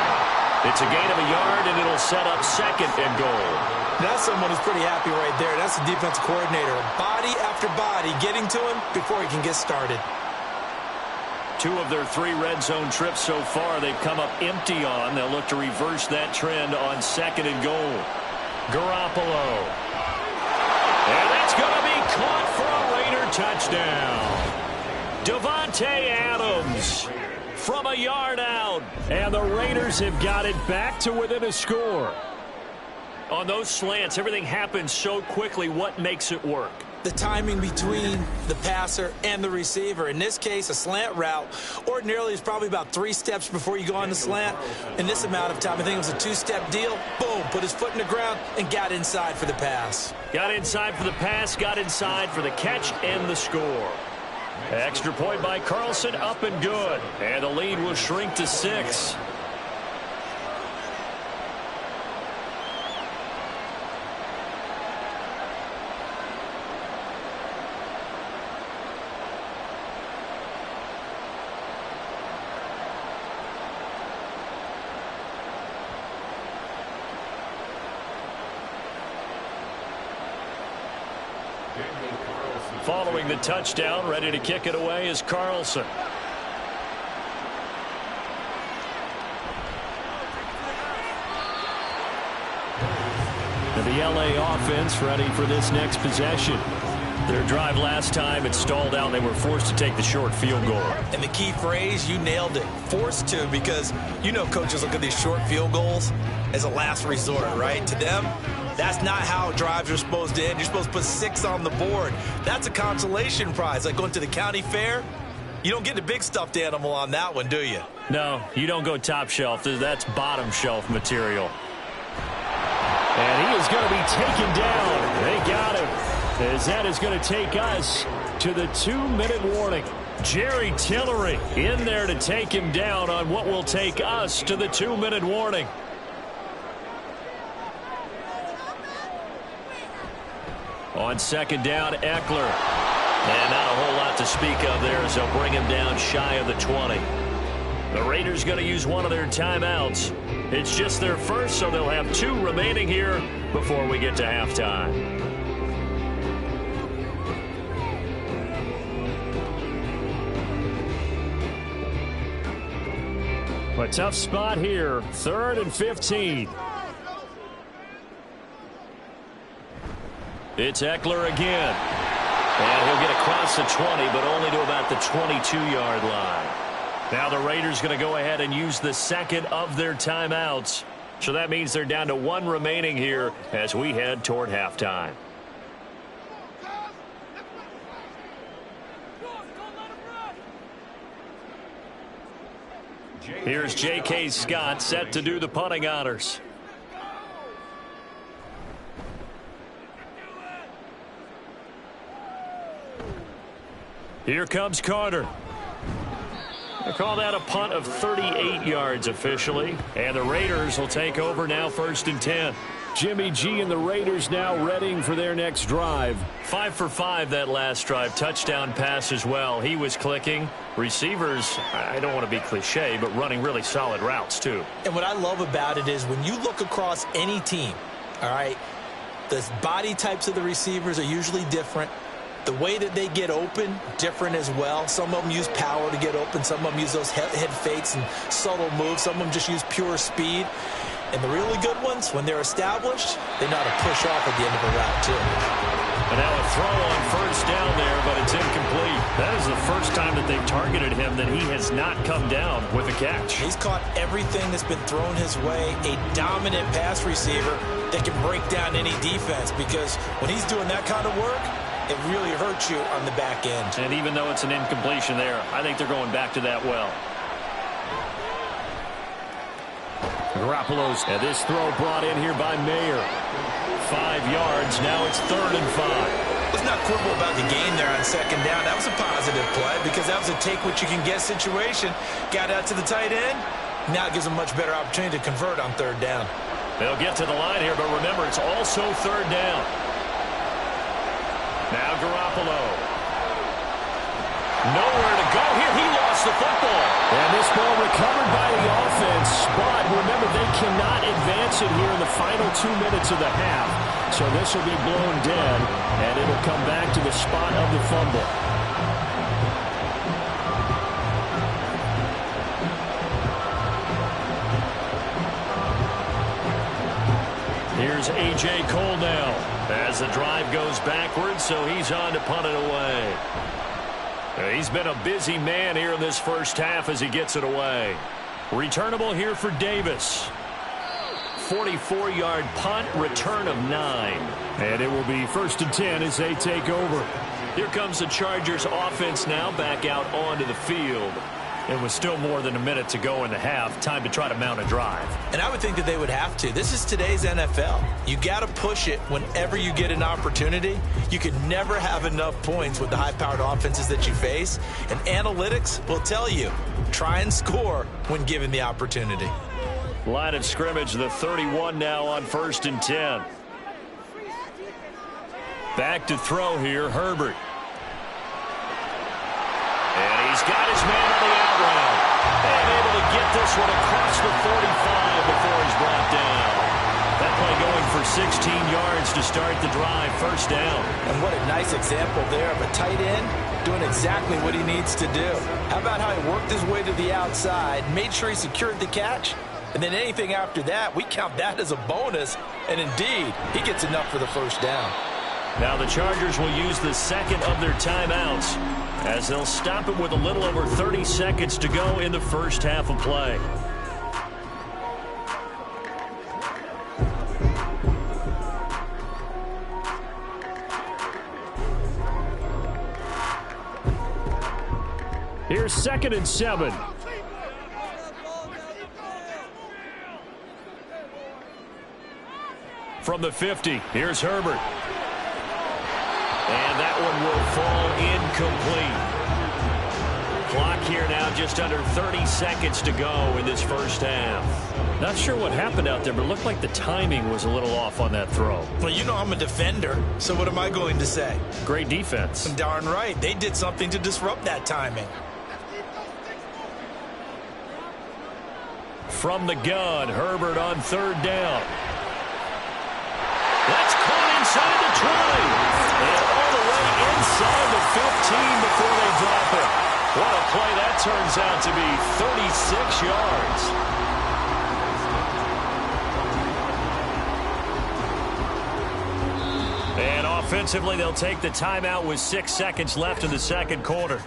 It's a gain of a yard, and it'll set up 2nd and goal. That's someone who's pretty happy right there. That's the defensive coordinator. Body after body getting to him before he can get started. 2 of their 3 red zone trips so far they've come up empty on. They'll look to reverse that trend on 2nd and goal. Garoppolo. And that's going to be caught for a Raider touchdown. Davante Adams from a yard out. And the Raiders have got it back to within a score. On those slants, everything happens so quickly. What makes it work? The timing between the passer and the receiver. In this case, a slant route ordinarily is probably about 3 steps before you go on the slant. In this amount of time, I think it was a 2-step deal. Boom, put his foot in the ground and got inside for the pass. Got inside for the pass, got inside for the catch and the score. Extra point by Carlson, up and good. And the lead will shrink to 6. Following the touchdown, ready to kick it away is Carlson. And the LA offense ready for this next possession. Their drive last time, it stalled out. They were forced to take the short field goal. And the key phrase, you nailed it, forced to, because you know coaches look at these short field goals as a last resort, right? To them, that's not how drives are supposed to end. You're supposed to put 6 on the board. That's a consolation prize. Like going to the county fair, you don't get the big stuffed animal on that one, do you? No, you don't go top shelf. That's bottom shelf material. And he is going to be taken down. They got him. As that is going to take us to the 2-minute warning. Jerry Tillery in there to take him down on what will take us to the 2-minute warning. On second down, Eckler. And not a whole lot to speak of there as they'll bring him down shy of the 20. The Raiders going to use one of their timeouts. It's just their first, so they'll have 2 remaining here before we get to halftime. A tough spot here, 3rd and 15. It's Eckler again. And he'll get across the 20, but only to about the 22-yard line. Now the Raiders going to go ahead and use the second of their timeouts. So that means they're down to 1 remaining here as we head toward halftime. Here's J.K. Scott set to do the punting honors. Here comes Carter. They call that a punt of 38 yards officially. And the Raiders will take over now, 1st and 10. Jimmy G and the Raiders now readying for their next drive. 5 for 5 that last drive. Touchdown pass as well. He was clicking. Receivers, I don't want to be cliche, but running really solid routes too. And what I love about it is when you look across any team, all right, the body types of the receivers are usually different. The way that they get open, different as well. Some of them use power to get open. Some of them use those head fakes and subtle moves. Some of them just use pure speed. And the really good ones, when they're established, they know how to push off at the end of a route, too. And now a throw on 1st down there, but it's incomplete. That is the first time that they've targeted him that he has not come down with a catch. He's caught everything that's been thrown his way. A dominant pass receiver that can break down any defense, because when he's doing that kind of work, it really hurts you on the back end. And even though it's an incompletion there, I think they're going back to that well. Garoppolo's, and this throw brought in here by Mayer. 5 yards, now it's 3rd and 5. Let's not quibble about the gain there on 2nd down. That was a positive play because that was a take-what-you-can-get situation. Got out to the tight end. Now it gives them a much better opportunity to convert on 3rd down. They'll get to the line here, but remember, it's also 3rd down. Now Garoppolo. Nowhere to go here. He lost the football. And this ball recovered by the offense. But remember, they cannot advance it here in the final 2 minutes of the half. So this will be blown dead, and it'll come back to the spot of the fumble. Here's A.J. Cole now as the drive goes backwards, so he's on to punt it away. He's been a busy man here in this first half as he gets it away. Returnable here for Davis. 44-yard punt, return of 9. And it will be 1st and 10 as they take over. Here comes the Chargers offense now back out onto the field. And with still more than a minute to go in the half, time to try to mount a drive. And I would think that they would have to. This is today's NFL. You got to push it whenever you get an opportunity. You can never have enough points with the high-powered offenses that you face. And analytics will tell you, try and score when given the opportunity. Line of scrimmage, the 31 now on 1st and 10. Back to throw here, Herbert. And he's got his man on the out route. And able to get this one across the 45 before he's brought down. That play going for 16 yards to start the drive, 1st down. And what a nice example there of a tight end doing exactly what he needs to do. How about how he worked his way to the outside, made sure he secured the catch, And then anything after that, we count that as a bonus. And indeed, he gets enough for the first down. Now the Chargers will use the second of their timeouts as they'll stop it with a little over 30 seconds to go in the first half of play. Here's 2nd and 7. From the 50, here's Herbert. And that one will fall incomplete. Clock here now just under 30 seconds to go in this first half. Not sure what happened out there, but it looked like the timing was a little off on that throw. Well, you know I'm a defender, so what am I going to say? Great defense. Darn right. They did something to disrupt that timing. From the gun, Herbert on 3rd down. That's caught inside the 20. And all the way inside the 15 before they drop it. What a play that turns out to be. 36 yards. And offensively, they'll take the timeout with 6 seconds left in the second quarter.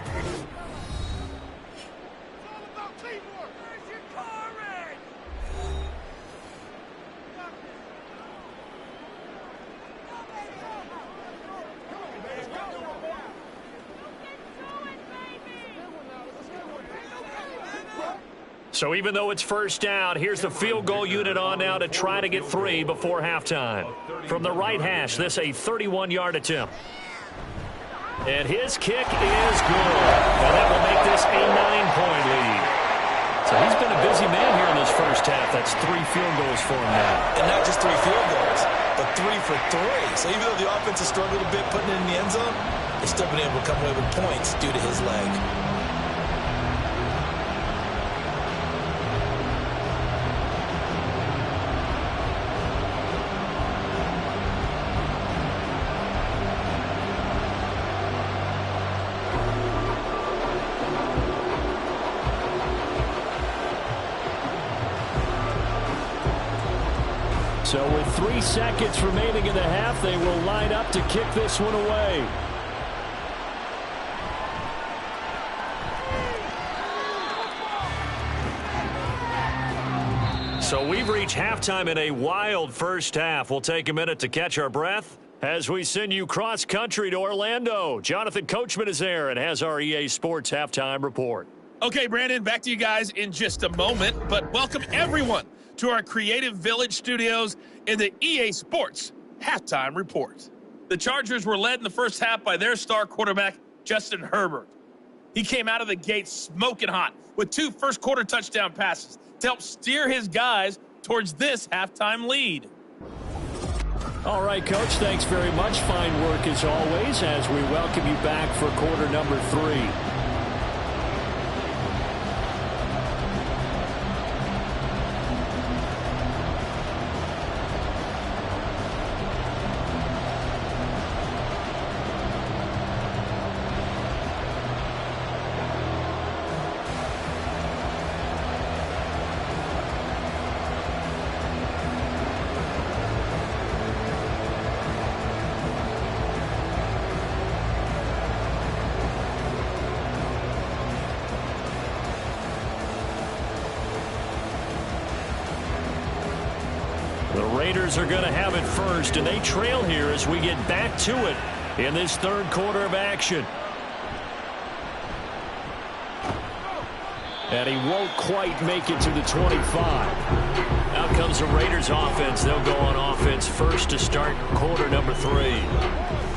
So even though it's first down, here's the field goal unit on now to try to get 3 before halftime. From the right hash, this a 31-yard attempt. And his kick is good. And that will make this a 9-point lead. So he's been a busy man here in this first half. That's 3 field goals for him now. And not just 3 field goals, but 3 for 3. So even though the offense has struggled a bit putting it in the end zone, they've still been able to come away with points due to his leg. So with 3 seconds remaining in the half, they will line up to kick this one away. So we've reached halftime in a wild first half. We'll take a minute to catch our breath as we send you cross-country to Orlando. Jonathan Coachman is there and has our EA Sports halftime report. Okay, Brandon, back to you guys in just a moment, but welcome everyone to our Creative Village studios in the EA Sports halftime report. The Chargers were led in the first half by their star quarterback, Justin Herbert. He came out of the gate smoking hot with 2 first-quarter touchdown passes to help steer his guys towards this halftime lead. All right, Coach, thanks very much. Fine work as always as we welcome you back for quarter number 3. The Raiders are going to have it first, and they trail here as we get back to it in this third quarter of action. And he won't quite make it to the 25. Out comes the Raiders offense. They'll go on offense first to start quarter number 3.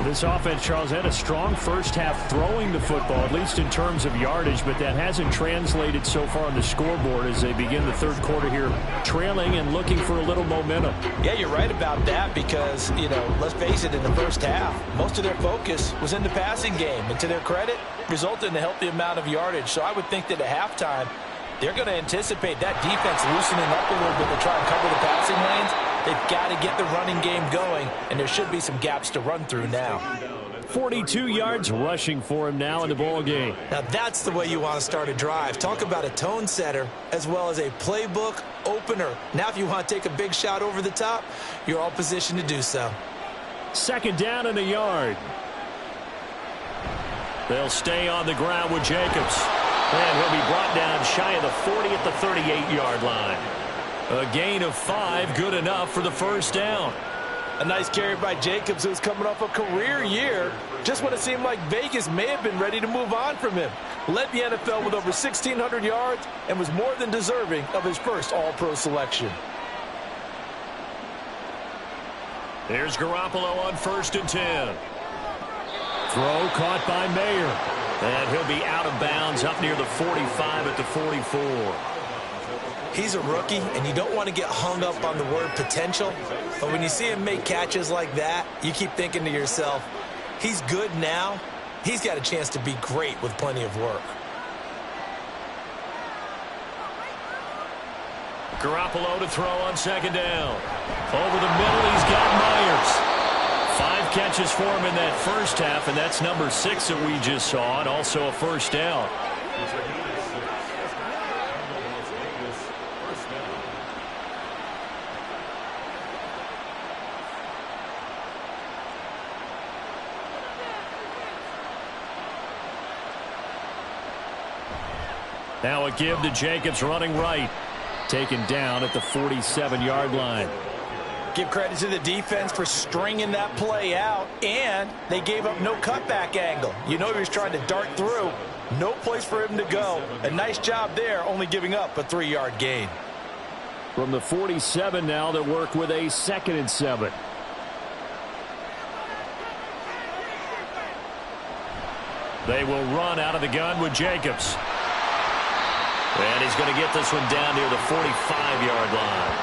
This offense, Charles, had a strong first half throwing the football, at least in terms of yardage, but that hasn't translated so far on the scoreboard as they begin the third quarter here, trailing and looking for a little momentum. Yeah, you're right about that because, let's face it, in the first half, most of their focus was in the passing game. And to their credit, resulted in a healthy amount of yardage. So I would think that at halftime, they're going to anticipate that defense loosening up a little bit to try and cover the passing lanes. They've got to get the running game going, and there should be some gaps to run through now. 42 yards rushing for him now in the ball game. Now that's the way you want to start a drive. Talk about a tone setter as well as a playbook opener. Now if you want to take a big shot over the top, you're all positioned to do so. Second down and a yard. They'll stay on the ground with Jacobs. And he'll be brought down shy of the 40 at the 38-yard line. A gain of 5, good enough for the first down. A nice carry by Jacobs, who's coming off a career year, just when it seemed like Vegas may have been ready to move on from him. Led the NFL with over 1,600 yards and was more than deserving of his first All-Pro selection. Here's Garoppolo on 1st and 10. Throw caught by Mayer. And he'll be out of bounds up near the 45 at the 44. He's a rookie, and you don't want to get hung up on the word potential. But when you see him make catches like that, you keep thinking to yourself, he's good now. He's got a chance to be great with plenty of work. Garoppolo to throw on 2nd down. Over the middle, he's got Myers. 5 catches for him in that first half, and that's number 6 that we just saw, and also a first down. Now a give to Jacobs running right. Taken down at the 47-yard line. Give credit to the defense for stringing that play out, and they gave up no cutback angle. You know he was trying to dart through. No place for him to go. A nice job there, only giving up a 3-yard gain. From the 47 now, they work with a 2nd and 7. They will run out of the gun with Jacobs. And he's going to get this one down near the 45-yard line.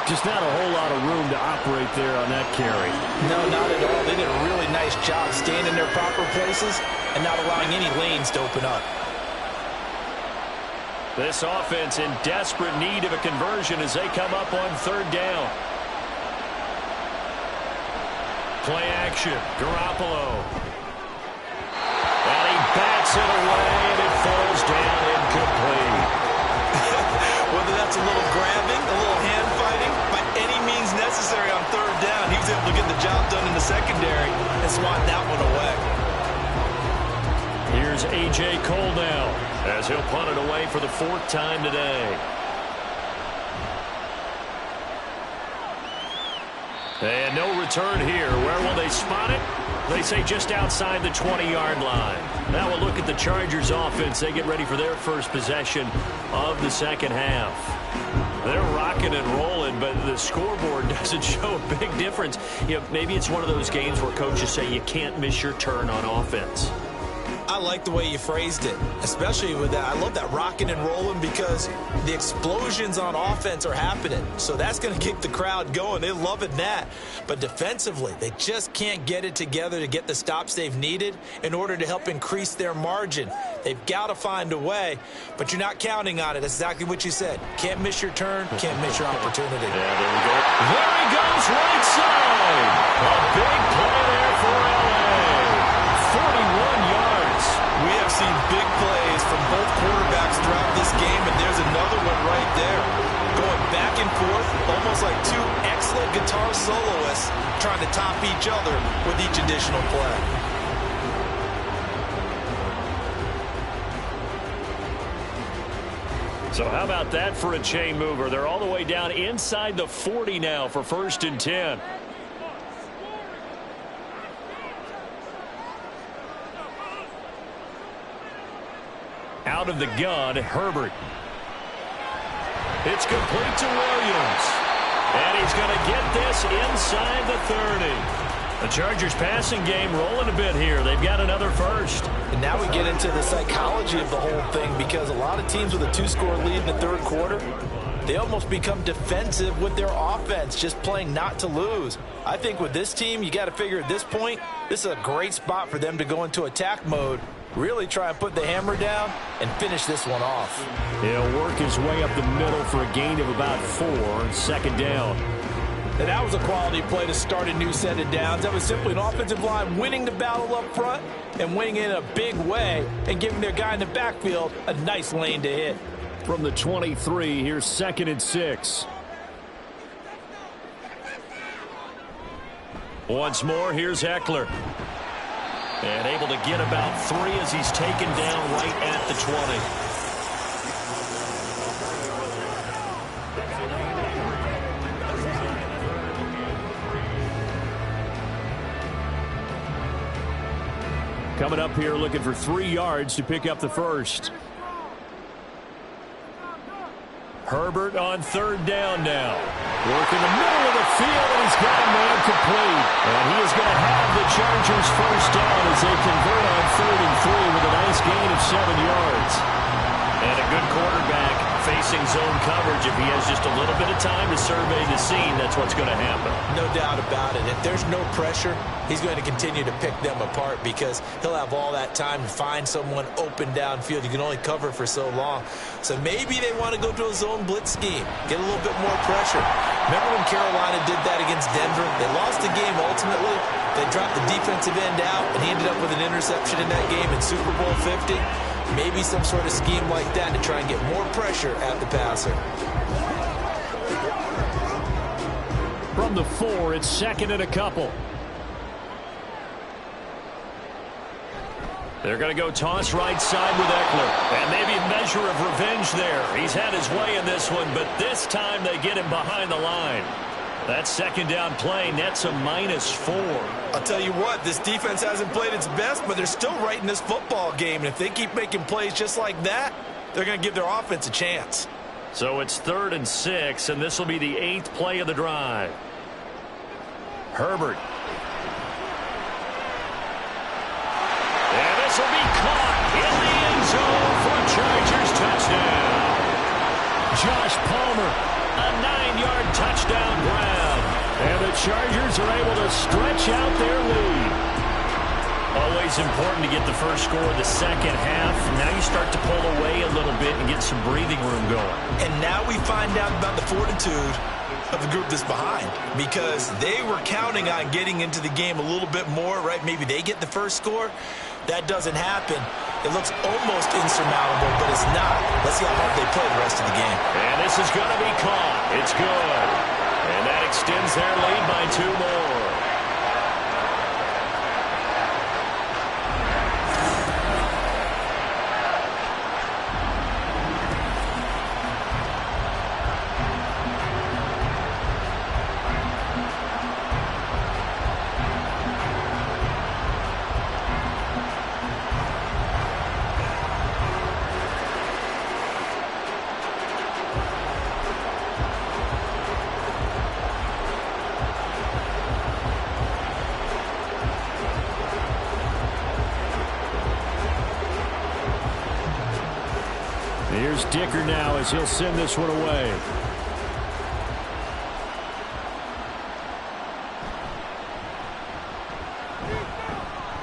Just not a whole lot of room to operate there on that carry. No, not at all. They did a really nice job staying in their proper places and not allowing any lanes to open up. This offense in desperate need of a conversion as they come up on 3rd down. Play action. Garoppolo. And he bats it away, and it falls down incomplete. Whether that's a little grabbing, a little hand fighting, by any means necessary on 3rd down, he was able to get the job done in the secondary and swat that one away. Here's A.J. Cole now as he'll punt it away for the 4th time today. And no return here. Where will they spot it? They say just outside the 20-yard line. Now we'll look at the Chargers offense. They get ready for their first possession of the second half. They're rocking and rolling, but the scoreboard doesn't show a big difference. You know, maybe it's one of those games where coaches say you can't miss your turn on offense. I like the way you phrased it, especially with that. I love that rocking and rolling because the explosions on offense are happening. So that's going to keep the crowd going. They're loving that. But defensively, they just can't get it together to get the stops they've needed in order to help increase their margin. They've got to find a way, but you're not counting on it. That's exactly what you said. Can't miss your turn, can't miss your opportunity. Yeah, there we go. There he goes, right side. A big play there for L.A. 41 yards. We have seen big plays from both quarterbacks throughout this game, and there's another one right there. Going back and forth, almost like 2 excellent guitar soloists trying to top each other with each additional play. So how about that for a chain mover? They're all the way down inside the 40 now for 1st and 10. Out of the gun, Herbert. It's complete to Williams. And he's going to get this inside the 30. The Chargers passing game rolling a bit here. They've got another first. And now we get into the psychology of the whole thing, because a lot of teams with a 2-score lead in the 3rd quarter, they almost become defensive with their offense, just playing not to lose. I think with this team, you got to figure at this point, this is a great spot for them to go into attack mode, really try and put the hammer down and finish this one off. He'll work his way up the middle for a gain of about 4, 2nd down. And that was a quality play to start a new set of downs. That was simply an offensive line winning the battle up front and winning in a big way and giving their guy in the backfield a nice lane to hit. From the 23, here's 2nd and 6. Once more, here's Eckler. And able to get about 3 as he's taken down right at the 20. Coming up here looking for 3 yards to pick up the first. Herbert on 3rd down now. Working the middle of the field, and he's got a man complete. And he is going to have the Chargers first down as they convert on 3rd and 3 with a nice gain of 7 yards. And a good quarterback facing zone coverage. If he has just a little bit of time to survey the scene, that's what's going to happen. No doubt about it. If there's no pressure, he's going to continue to pick them apart because he'll have all that time to find someone open downfield. You can only cover for so long. So maybe they want to go to a zone blitz scheme, get a little bit more pressure. Remember when Carolina did that against Denver? They lost the game ultimately. They dropped the defensive end out, and he ended up with an interception in that game in Super Bowl 50. Maybe some sort of scheme like that to try and get more pressure at the passer. From the 4, it's 2nd and a couple. They're going to go toss right side with Eckler. And maybe a measure of revenge there. He's had his way in this one, but this time they get him behind the line. That 2nd down play nets a -4. I'll tell you what, this defense hasn't played its best, but they're still right in this football game. And if they keep making plays just like that, they're going to give their offense a chance. So it's 3rd and 6, and this will be the 8th play of the drive. Herbert. And this will be caught in the end zone for a Chargers touchdown. Josh Palmer, a 9-yard touchdown grab. And the Chargers are able to stretch out their lead. Always important to get the first score of the second half. Now you start to pull away a little bit and get some breathing room going. And now we find out about the fortitude of the group that's behind, because they were counting on getting into the game a little bit more, right? Maybe they get the first score. That doesn't happen. It looks almost insurmountable, but it's not. Let's see how hard they play the rest of the game. And this is going to be caught. It's good. And that extends their lead by 2 more. Here's Dicker now as he'll send this one away.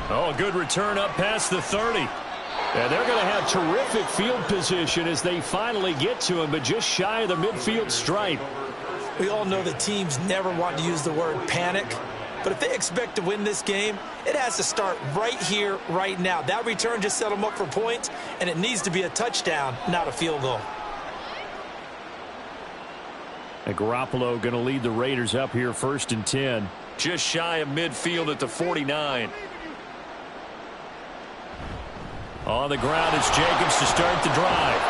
Oh, a good return up past the 30. And they're going to have terrific field position as they finally get to him, but just shy of the midfield stripe. We all know that teams never want to use the word panic, but if they expect to win this game, it has to start right here, right now. That return just set them up for points, and it needs to be a touchdown, not a field goal. And Garoppolo going to lead the Raiders up here 1st and 10. Just shy of midfield at the 49. On the ground is Jacobs to start the drive.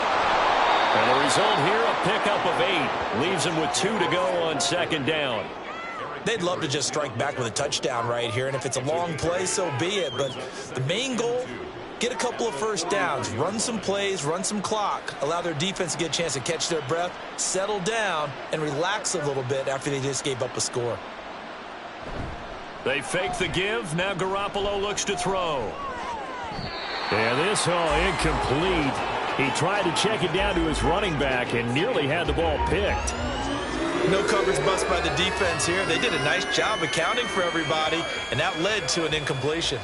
And the result here, a pickup of 8. Leaves him with 2 to go on 2nd down. They'd love to just strike back with a touchdown right here, and if it's a long play, so be it. But the main goal, get a couple of first downs, run some plays, run some clock, allow their defense to get a chance to catch their breath, settle down, and relax a little bit after they just gave up a score. They fake the give. Now Garoppolo looks to throw. And this incomplete. He tried to check it down to his running back and nearly had the ball picked. No coverage bust by the defense here. They did a nice job accounting for everybody, and that led to an incompletion.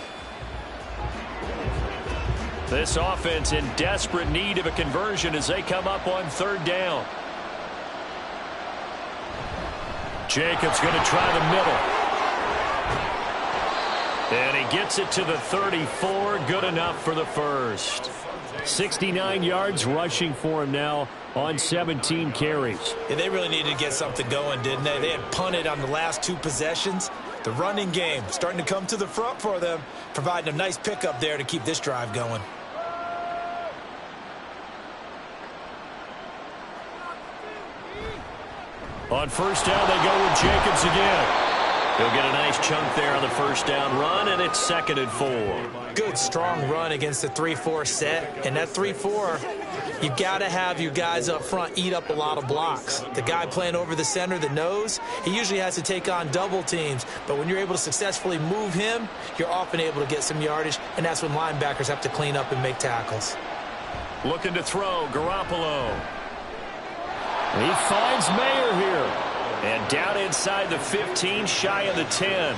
This offense in desperate need of a conversion as they come up on 3rd down. Jacobs going to try the middle. And he gets it to the 34. Good enough for the first. 69 yards rushing for him now on 17 carries. Yeah, they really needed to get something going, didn't they? They had punted on the last 2 possessions. The running game starting to come to the front for them, providing a nice pickup there to keep this drive going. On first down, they go with Jacobs again. He'll get a nice chunk there on the first down run, and it's 2nd and 4. Good, strong run against the 3-4 set. And that 3-4, you've got to have your guys up front eat up a lot of blocks. The guy playing over the center, the nose, he usually has to take on double teams. But when you're able to successfully move him, you're often able to get some yardage, and that's when linebackers have to clean up and make tackles. Looking to throw, Garoppolo. He finds Mayer here. And down inside the 15, shy of the 10.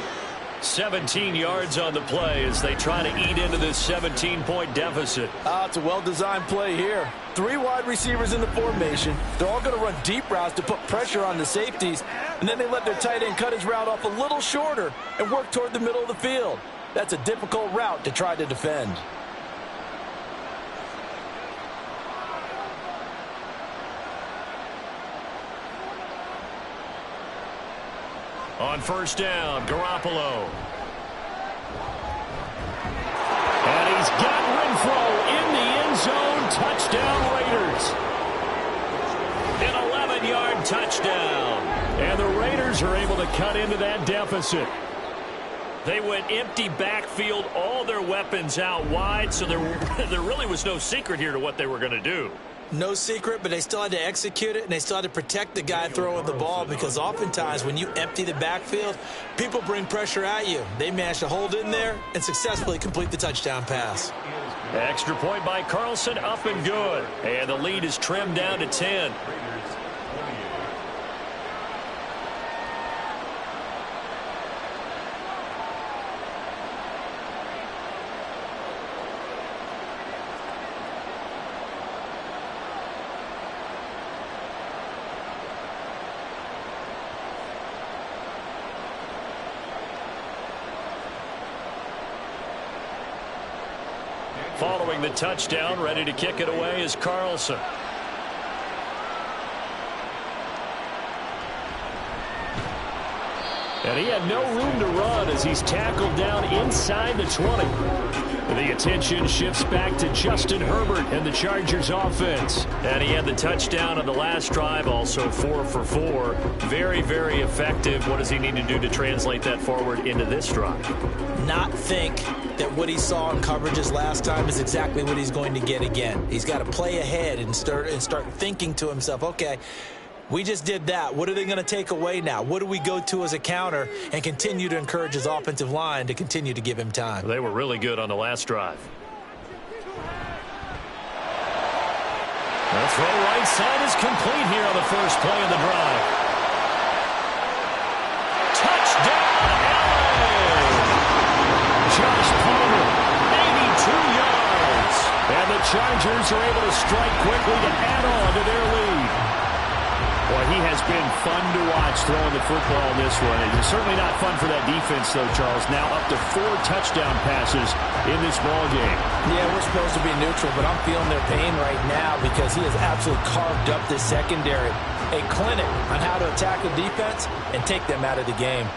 17 yards on the play as they try to eat into this 17-point deficit. It's a well-designed play here. 3 wide receivers in the formation. They're all going to run deep routes to put pressure on the safeties. And then they let their tight end cut his route off a little shorter and work toward the middle of the field. That's a difficult route to try to defend. On first down, Garoppolo. And he's got Renfro in the end zone. Touchdown, Raiders. An 11-yard touchdown. And the Raiders are able to cut into that deficit. They went empty backfield, all their weapons out wide, so there really was no secret here to what they were going to do. No secret, but they still had to execute it, and they still had to protect the guy throwing the ball, because oftentimes when you empty the backfield, people bring pressure at you. They managed to hold in there and successfully complete the touchdown pass. Extra point by Carlson, up and good. And the lead is trimmed down to 10. Following the touchdown, ready to kick it away is Carlson. And he had no room to run as he's tackled down inside the 20. The attention shifts back to Justin Herbert and the Chargers offense. And he had the touchdown on the last drive, also 4 for 4. Very, very effective. What does he need to do to translate that forward into this drive? Not think that what he saw in coverages last time is exactly what he's going to get again. He's got to play ahead and start thinking to himself, okay, we just did that. What are they going to take away now? What do we go to as a counter, and continue to encourage his offensive line to continue to give him time? They were really good on the last drive. The throw right side is complete here on the first play of the drive. Touchdown, LA! Josh Palmer, 82 yards. And the Chargers are able to strike quickly to add on to their lead. Boy, he has been fun to watch throwing the football this way. It's certainly not fun for that defense, though, Charles. Now up to 4 touchdown passes in this ball game. Yeah, we're supposed to be neutral, but I'm feeling their pain right now because he has absolutely carved up this secondary. A clinic on how to attack the defense and take them out of the game.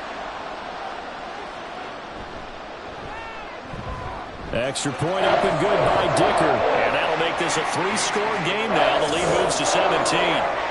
Extra point up and good by Dicker. And that'll make this a 3-score game now. The lead moves to 17.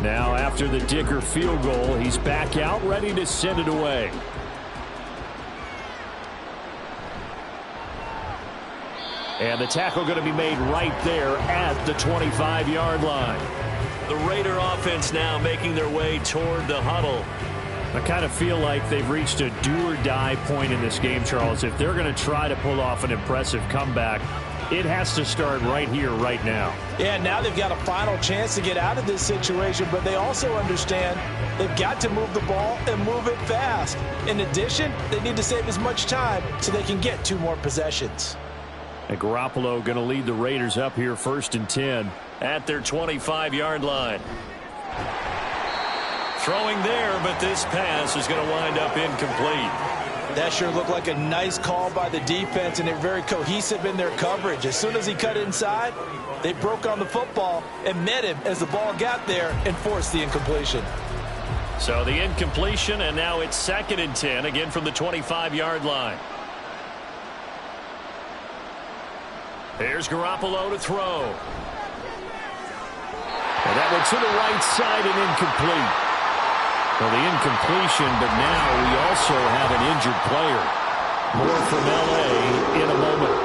Now, after the Dicker field goal, he's back out, ready to send it away. And the tackle going to be made right there at the 25-yard line. The Raider offense now making their way toward the huddle. I kind of feel like they've reached a do-or-die point in this game, Charles. If they're going to try to pull off an impressive comeback, it has to start right here, right now. Yeah, now they've got a final chance to get out of this situation, but they also understand they've got to move the ball and move it fast. In addition, they need to save as much time so they can get 2 more possessions. And Garoppolo going to lead the Raiders up here 1st and 10. At their 25-yard line. Throwing there, but this pass is going to wind up incomplete. That sure looked like a nice call by the defense, and they're very cohesive in their coverage. As soon as he cut inside, they broke on the football and met him as the ball got there and forced the incompletion. So the incompletion, and now it's 2nd and 10, again from the 25-yard line. Here's Garoppolo to throw. And that one to the right side and incomplete. Well, the incompletion, but now we also have an injured player. More from L.A. in a moment.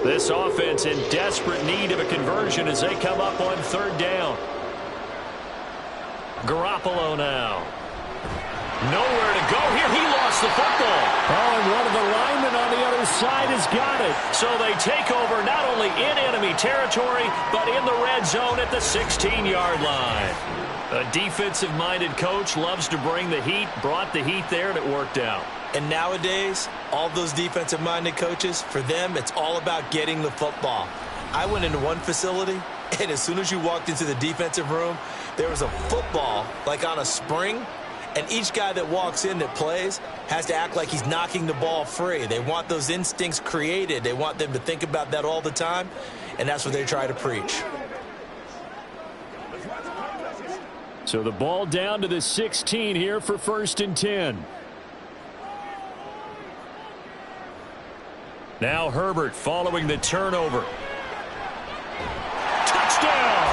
This offense in desperate need of a conversion as they come up on 3rd down. Garoppolo now. Nowhere to go here. He lost the football. Oh, and one of the linemen on the other side has got it. So they take over not only in enemy territory, but in the red zone at the 16-yard line. A defensive-minded coach loves to bring the heat, brought the heat there, and it worked out. And nowadays, all those defensive-minded coaches, for them, it's all about getting the football. I went into one facility, and as soon as you walked into the defensive room, there was a football, like on a spring, and each guy that walks in that plays has to act like he's knocking the ball free. They want those instincts created. They want them to think about that all the time, and that's what they try to preach. So the ball down to the 16 here for 1st and 10. Now Herbert following the turnover. Touchdown!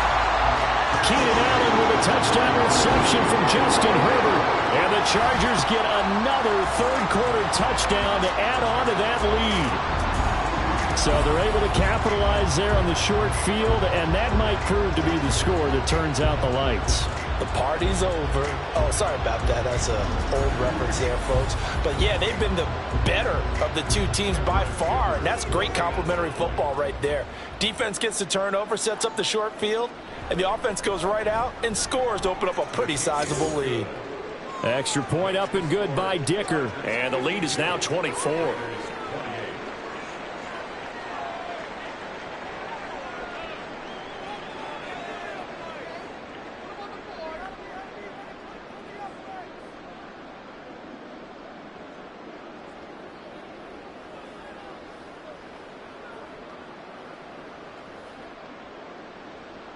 Keenan Allen with a touchdown reception from Justin Herbert. And the Chargers get another 3rd-quarter touchdown to add on to that lead. So they're able to capitalize there on the short field, and that might prove to be the score that turns out the lights. The party's over. Oh, sorry about that. That's an old reference there, folks. But, yeah, they've been the better of the 2 teams by far, and that's great complimentary football right there. Defense gets the turnover, sets up the short field, and the offense goes right out and scores to open up a pretty sizable lead. Extra point up and good by Dicker. And the lead is now 24.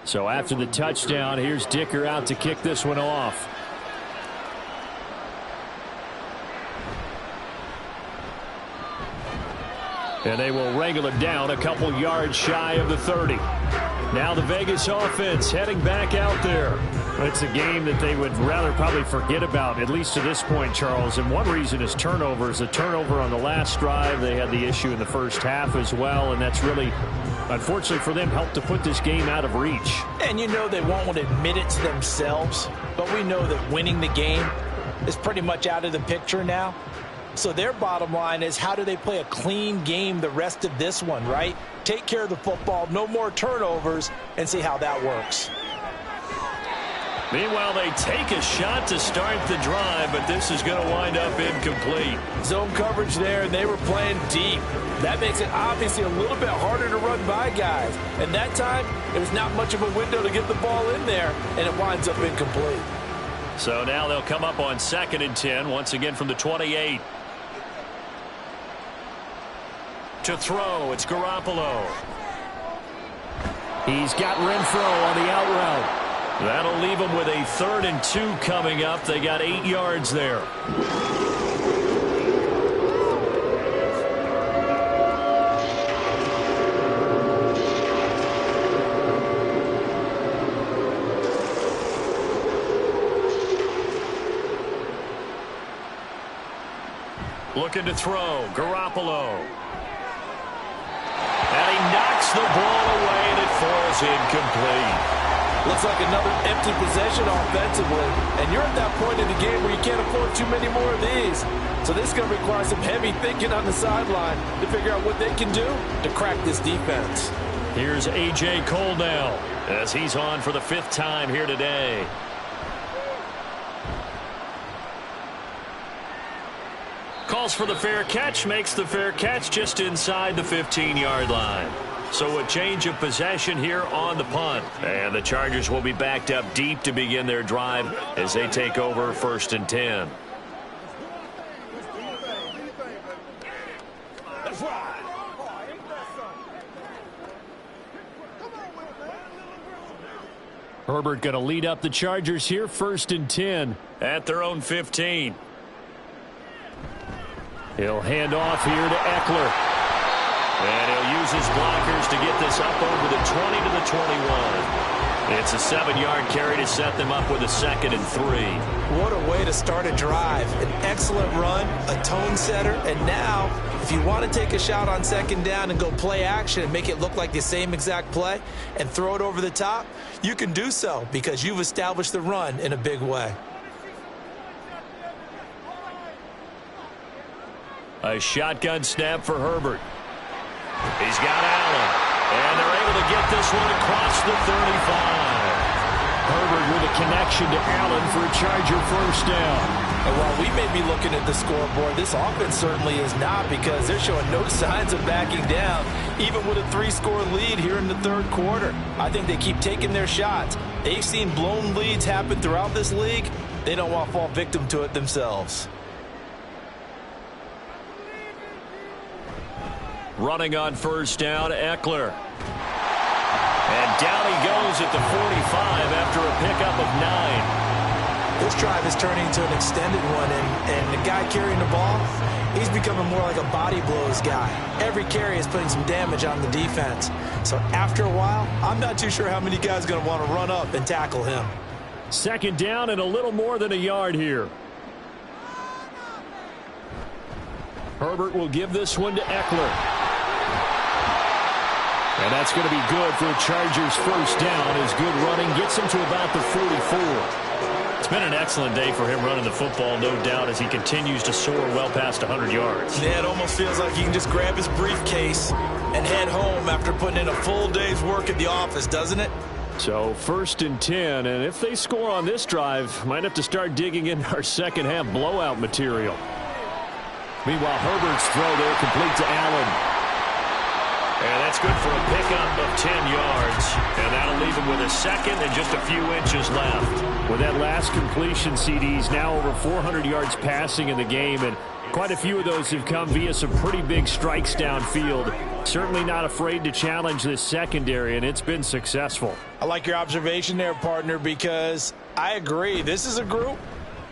So after the touchdown, here's Dicker out to kick this one off. And they will wrangle it down a couple yards shy of the 30. Now the Vegas offense heading back out there. It's a game that they would rather probably forget about, at least to this point, Charles. And one reason is turnovers. A turnover on the last drive. They had the issue in the first half as well, and that's really, unfortunately for them, helped to put this game out of reach. And you know they won't want to admit it to themselves, but we know that winning the game is pretty much out of the picture now. So their bottom line is, how do they play a clean game the rest of this one, right? Take care of the football, no more turnovers, and see how that works. Meanwhile, they take a shot to start the drive, but this is going to wind up incomplete. Zone coverage there, and they were playing deep. That makes it obviously a little bit harder to run by guys. And that time, there was not much of a window to get the ball in there, and it winds up incomplete. So now they'll come up on 2nd and 10, once again from the 28. To throw, it's Garoppolo. He's got Renfro on the out route. That'll leave them with a 3rd and 2 coming up. They got 8 yards there. Looking to throw. Garoppolo. And he knocks the ball away, and it falls incomplete. Looks like another empty possession offensively. And you're at that point in the game where you can't afford too many more of these. So this is going to require some heavy thinking on the sideline to figure out what they can do to crack this defense. Here's A.J. Cole now as he's on for the 5th time here today. Calls for the fair catch, makes the fair catch just inside the 15-yard line. So a change of possession here on the punt. And the Chargers will be backed up deep to begin their drive as they take over 1st and 10. Herbert going to lead up the Chargers here, 1st and 10 at their own 15. He'll hand off here to Eckler. And he'll use his blockers to get this up over the 20 to the 21. It's a 7-yard carry to set them up with a 2nd and 3. What a way to start a drive. An excellent run, a tone setter, and now if you want to take a shot on 2nd down and go play action and make it look like the same exact play and throw it over the top, you can do so because you've established the run in a big way. A shotgun snap for Herbert. He's got Allen, and they're able to get this one across the 35. Herbert with a connection to Allen for a Charger 1st down. And while we may be looking at the scoreboard, this offense certainly is not because they're showing no signs of backing down, even with a 3-score lead here in the 3rd quarter. I think they keep taking their shots. They've seen blown leads happen throughout this league. They don't want to fall victim to it themselves. Running on 1st down, Eckler. And down he goes at the 45 after a pickup of 9. This drive is turning into an extended one, and the guy carrying the ball, he's becoming more like a body blows guy. Every carry is putting some damage on the defense. So after a while, I'm not too sure how many guys are going to want to run up and tackle him. 2nd down and a little more than a yard here. Herbert will give this one to Eckler. And that's going to be good for a Chargers 1st down as good running gets him to about the 44. It's been an excellent day for him running the football, no doubt, as he continues to soar well past 100 yards. Yeah, it almost feels like he can just grab his briefcase and head home after putting in a full day's work at the office, doesn't it? So 1st and 10, and if they score on this drive, might have to start digging in our second-half blowout material. Meanwhile, Herbert's throw there complete to Allen. And that's good for a pickup of 10 yards. And that'll leave him with a 2nd and just a few inches left. With that last completion, CDs now over 400 yards passing in the game. And quite a few of those have come via some pretty big strikes downfield. Certainly not afraid to challenge this secondary, and it's been successful. I like your observation there, partner, because I agree. This is a group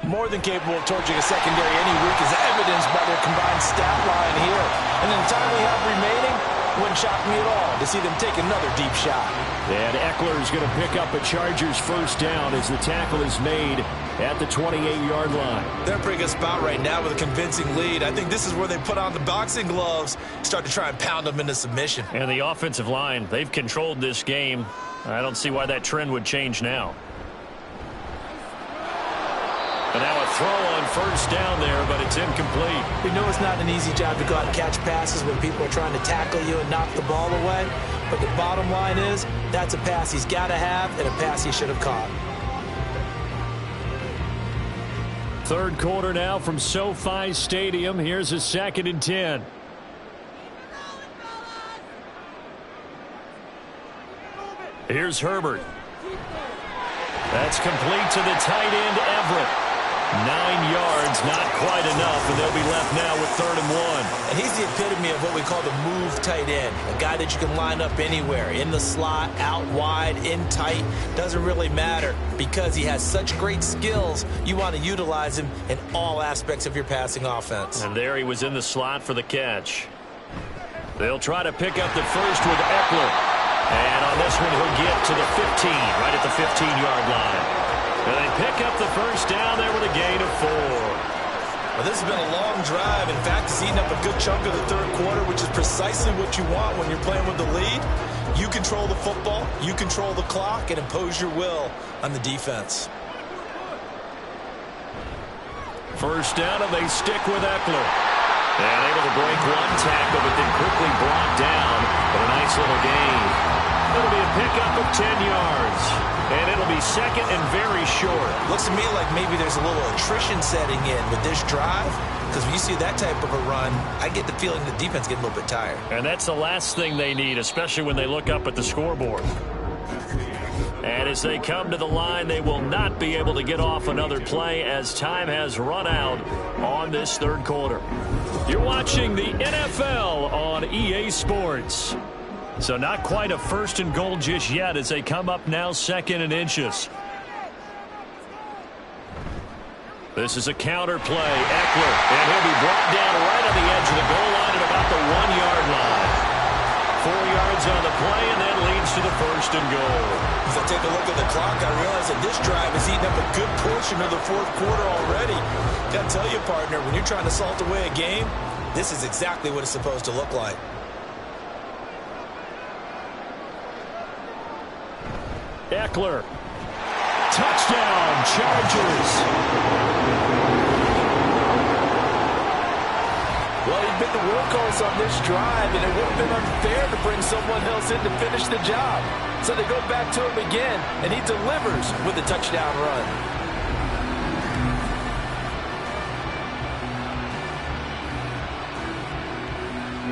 more than capable of torching a secondary any week, as evidenced by their combined stat line here. And in the time we have remaining, wouldn't shock me at all to see them take another deep shot. And Eckler is going to pick up a Chargers 1st down as the tackle is made at the 28-yard line. They're in a pretty good spot right now with a convincing lead. I think this is where they put on the boxing gloves, start to try and pound them into submission. And the offensive line, they've controlled this game. I don't see why that trend would change now. And now a throw on 1st down there, but it's incomplete. We know it's not an easy job to go out and catch passes when people are trying to tackle you and knock the ball away. But the bottom line is, that's a pass he's got to have and a pass he should have caught. 3rd quarter now from SoFi Stadium. Here's a 2nd and 10. Here's Herbert. That's complete to the tight end, Everett. 9 yards, not quite enough, and they'll be left now with 3rd and 1. And he's the epitome of what we call the move tight end, a guy that you can line up anywhere, in the slot, out wide, in tight, doesn't really matter because he has such great skills. You want to utilize him in all aspects of your passing offense. And there he was in the slot for the catch. They'll try to pick up the first with Eckler. And on this one, he'll get to the 15, right at the 15-yard line. And they pick up the 1st down there with a gain of 4. Well, this has been a long drive. In fact, it's eaten up a good chunk of the third quarter, which is precisely what you want when you're playing with the lead. You control the football, you control the clock, and impose your will on the defense. First down, and they stick with Eckler. And able to break one tackle, but then quickly brought down. But a nice little gain. It'll be a pickup of 10 yards. And it'll be second and very short. Looks to me like maybe there's a little attrition setting in with this drive. Because when you see that type of a run, I get the feeling the defense getting a little bit tired. And that's the last thing they need, especially when they look up at the scoreboard. And as they come to the line, they will not be able to get off another play as time has run out on this third quarter. You're watching the NFL on EA Sports. So not quite a first and goal just yet as they come up now second and inches. This is a counter play. Eckler, and he'll be brought down right on the edge of the goal line at about the 1-yard line. 4 yards on the play, and that leads to the first and goal. As I take a look at the clock, I realize that this drive has eaten up a good portion of the fourth quarter already. Got to tell you, partner, when you're trying to salt away a game, this is exactly what it's supposed to look like. Eckler. Touchdown, Chargers. Well, he'd been the workhorse on this drive, and it would have been unfair to bring someone else in to finish the job. So they go back to him again, and he delivers with a touchdown run.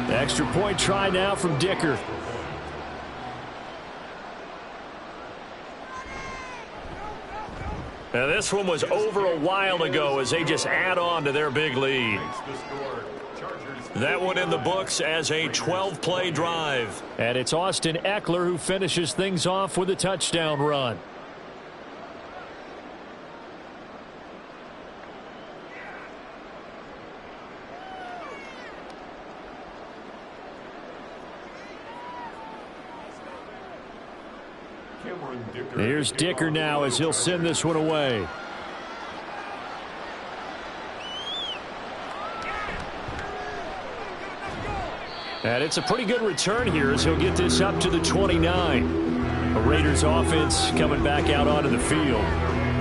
The extra point try now from Dicker. Now this one was over a while ago as they just add on to their big lead. That one in the books as a 12-play drive. And it's Austin Eckler who finishes things off with a touchdown run. Here's Dicker now as he'll send this one away. And it's a pretty good return here as he'll get this up to the 29. The Raiders offense coming back out onto the field.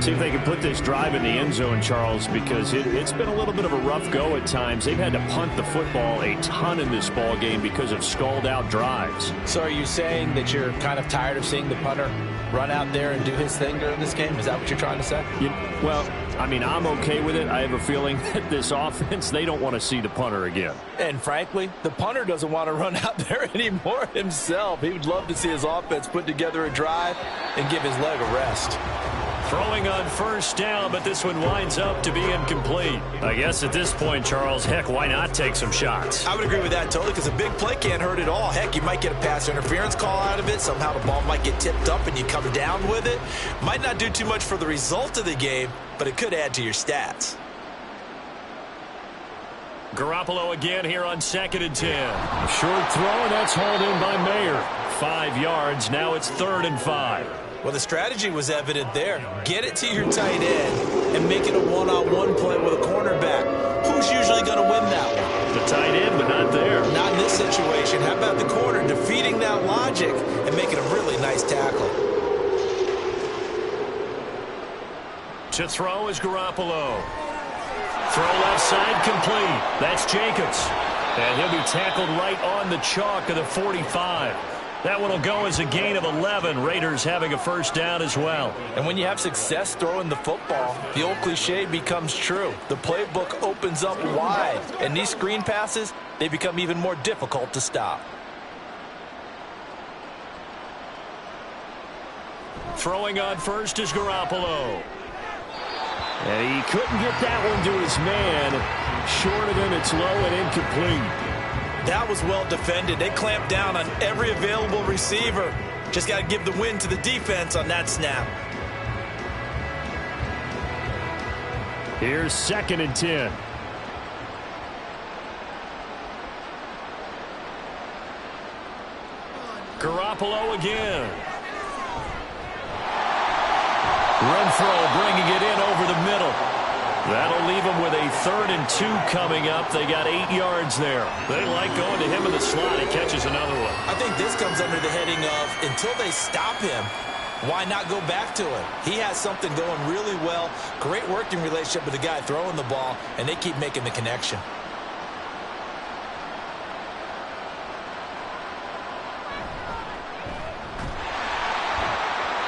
See if they can put this drive in the end zone, Charles, because it's been a little bit of a rough go at times. They've had to punt the football a ton in this ball game because of stalled-out drives. So are you saying that you're kind of tired of seeing the punter run out there and do his thing during this game? Is that what you're trying to say? Well, I mean, I'm okay with it. I have a feeling that this offense, they don't want to see the punter again. And frankly, the punter doesn't want to run out there anymore himself. He would love to see his offense put together a drive and give his leg a rest. Throwing on first down, but this one winds up to be incomplete. I guess at this point, Charles, heck, why not take some shots? I would agree with that totally because a big play can't hurt at all. Heck, you might get a pass interference call out of it. Somehow the ball might get tipped up and you come down with it. Might not do too much for the result of the game, but it could add to your stats. Garoppolo again here on 2nd and 10. Short throw, and that's hauled in by Mayer. 5 yards. Now it's 3rd and 5. Well, the strategy was evident there. Get it to your tight end and make it a one-on-one play with a cornerback. Who's usually going to win that one? The tight end, but not there. Not in this situation. How about the corner defeating that logic and making a really nice tackle? To throw is Garoppolo. Throw left side complete. That's Jacobs. And he'll be tackled right on the chalk of the 45. That one will go as a gain of 11. Raiders having a first down as well. And when you have success throwing the football, the old cliche becomes true. The playbook opens up wide, and these screen passes, they become even more difficult to stop. Throwing on first is Garoppolo. And he couldn't get that one to his man. Short of him, it's low and incomplete. That was well defended. They clamped down on every available receiver. Just got to give the win to the defense on that snap. Here's 2nd and 10. Garoppolo again. Renfro bringing it in over the middle. That'll leave them with a 3rd and 2 coming up. They got 8 yards there. They like going to him in the slot. He catches another one. I think this comes under the heading of until they stop him, why not go back to him? He has something going really well. Great working relationship with the guy throwing the ball, and they keep making the connection.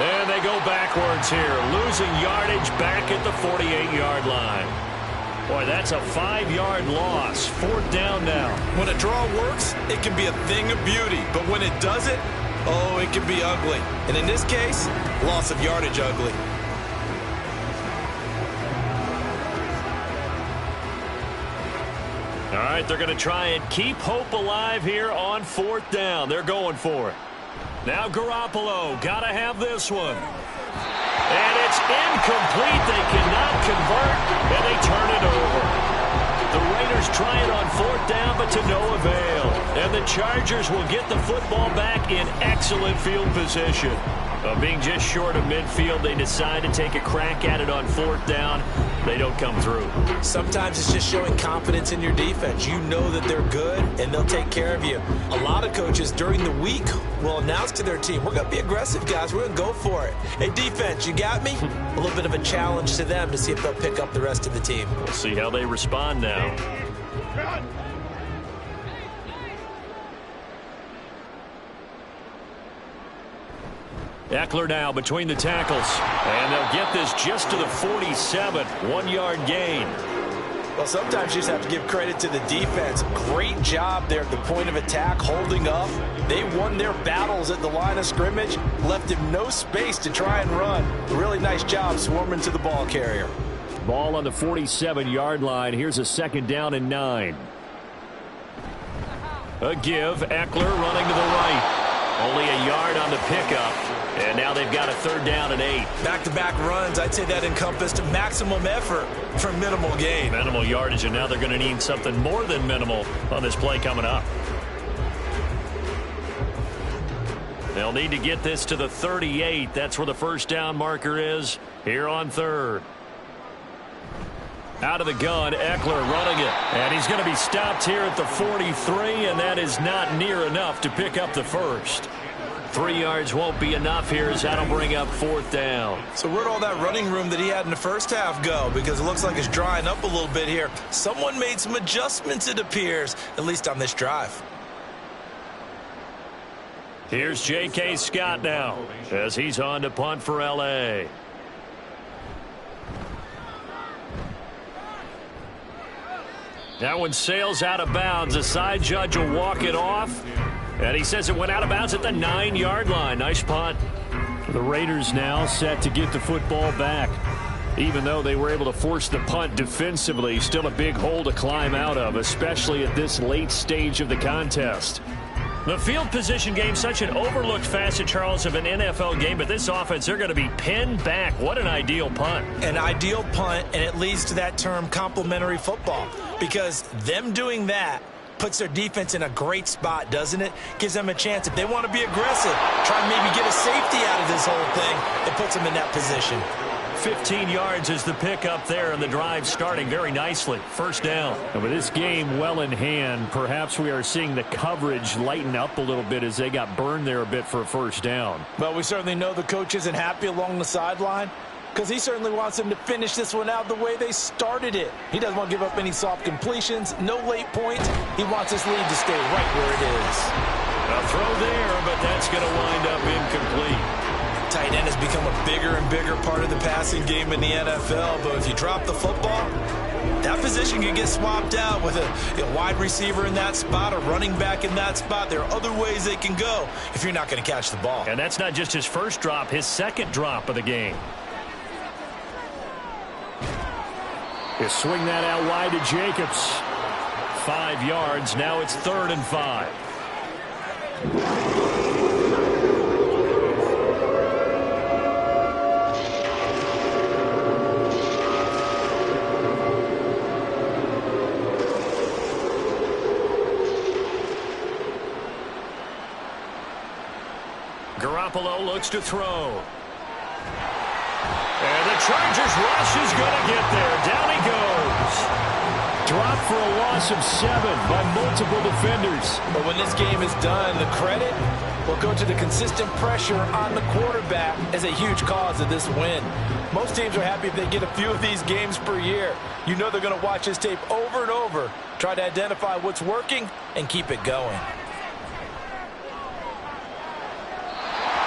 And they go backwards here, losing yardage back at the 48-yard line. Boy, that's a 5-yard loss. 4th down now. When a draw works, it can be a thing of beauty. But when it doesn't, oh, it can be ugly. And in this case, loss of yardage ugly. All right, they're going to try and keep hope alive here on 4th down. They're going for it. Now Garoppolo, got to have this one. And it's incomplete. They cannot convert, and they turn it over. The Raiders try it on 4th down, but to no avail. And the Chargers will get the football back in excellent field position. Being just short of midfield, they decide to take a crack at it on 4th down. They don't come through. Sometimes it's just showing confidence in your defense. You know that they're good, and they'll take care of you. A lot of coaches during the week will announce to their team, we're going to be aggressive, guys. We're going to go for it. Hey, defense, you got me? A little bit of a challenge to them to see if they'll pick up the rest of the team. We'll see how they respond now. Eckler now between the tackles. And they'll get this just to the 47. 1-yard gain. Well, sometimes you just have to give credit to the defense. Great job there at the point of attack, holding up. They won their battles at the line of scrimmage, left him no space to try and run. Really nice job swarming to the ball carrier. Ball on the 47-yard line. Here's a 2nd down and 9. A give. Eckler running to the right. Only a yard on the pickup. And now they've got a 3rd down and 8. Back-to-back runs, I'd say that encompassed maximum effort for minimal gain. Minimal yardage, and now they're going to need something more than minimal on this play coming up. They'll need to get this to the 38. That's where the 1st down marker is here on 3rd. Out of the gun, Eckler running it. And he's going to be stopped here at the 43, and that is not near enough to pick up the 1st. 3 yards won't be enough here as that'll bring up 4th down. So where'd all that running room that he had in the first half go? Because it looks like it's drying up a little bit here. Someone made some adjustments, it appears, at least on this drive. Here's J.K. Scott now as he's on to punt for L.A. That one sails out of bounds. The side judge will walk it off. And he says it went out of bounds at the 9-yard line. Nice punt. The Raiders now set to get the football back. Even though they were able to force the punt defensively, still a big hole to climb out of, especially at this late stage of the contest. The field position game, such an overlooked facet, Charles, of an NFL game, but this offense, they're going to be pinned back. What an ideal punt. An ideal punt, and it leads to that term complementary football, because them doing that puts their defense in a great spot, doesn't it? Gives them a chance. If they want to be aggressive, try and maybe get a safety out of this whole thing, it puts them in that position. 15 yards is the pickup there, and the drive starting very nicely. 1st down. And with this game well in hand, perhaps we are seeing the coverage lighten up a little bit as they got burned there a bit for a 1st down. Well, we certainly know the coach isn't happy along the sideline, because he certainly wants them to finish this one out the way they started it. He doesn't want to give up any soft completions, no late points. He wants his lead to stay right where it is. A throw there, but that's going to wind up incomplete. Tight end has become a bigger and bigger part of the passing game in the NFL, but if you drop the football, that position can get swapped out with a wide receiver in that spot, a running back in that spot. There are other ways they can go if you're not going to catch the ball. And that's not just his 1st drop, his 2nd drop of the game. You swing that out wide to Jacobs. 5 yards. Now it's 3rd and 5. Garoppolo looks to throw. And the Chargers rush is going to get there. Down he goes. dropped for a loss of 7 by multiple defenders. But when this game is done, the credit will go to the consistent pressure on the quarterback as a huge cause of this win. Most teams are happy if they get a few of these games per year. You know they're going to watch this tape over and over, try to identify what's working, and keep it going.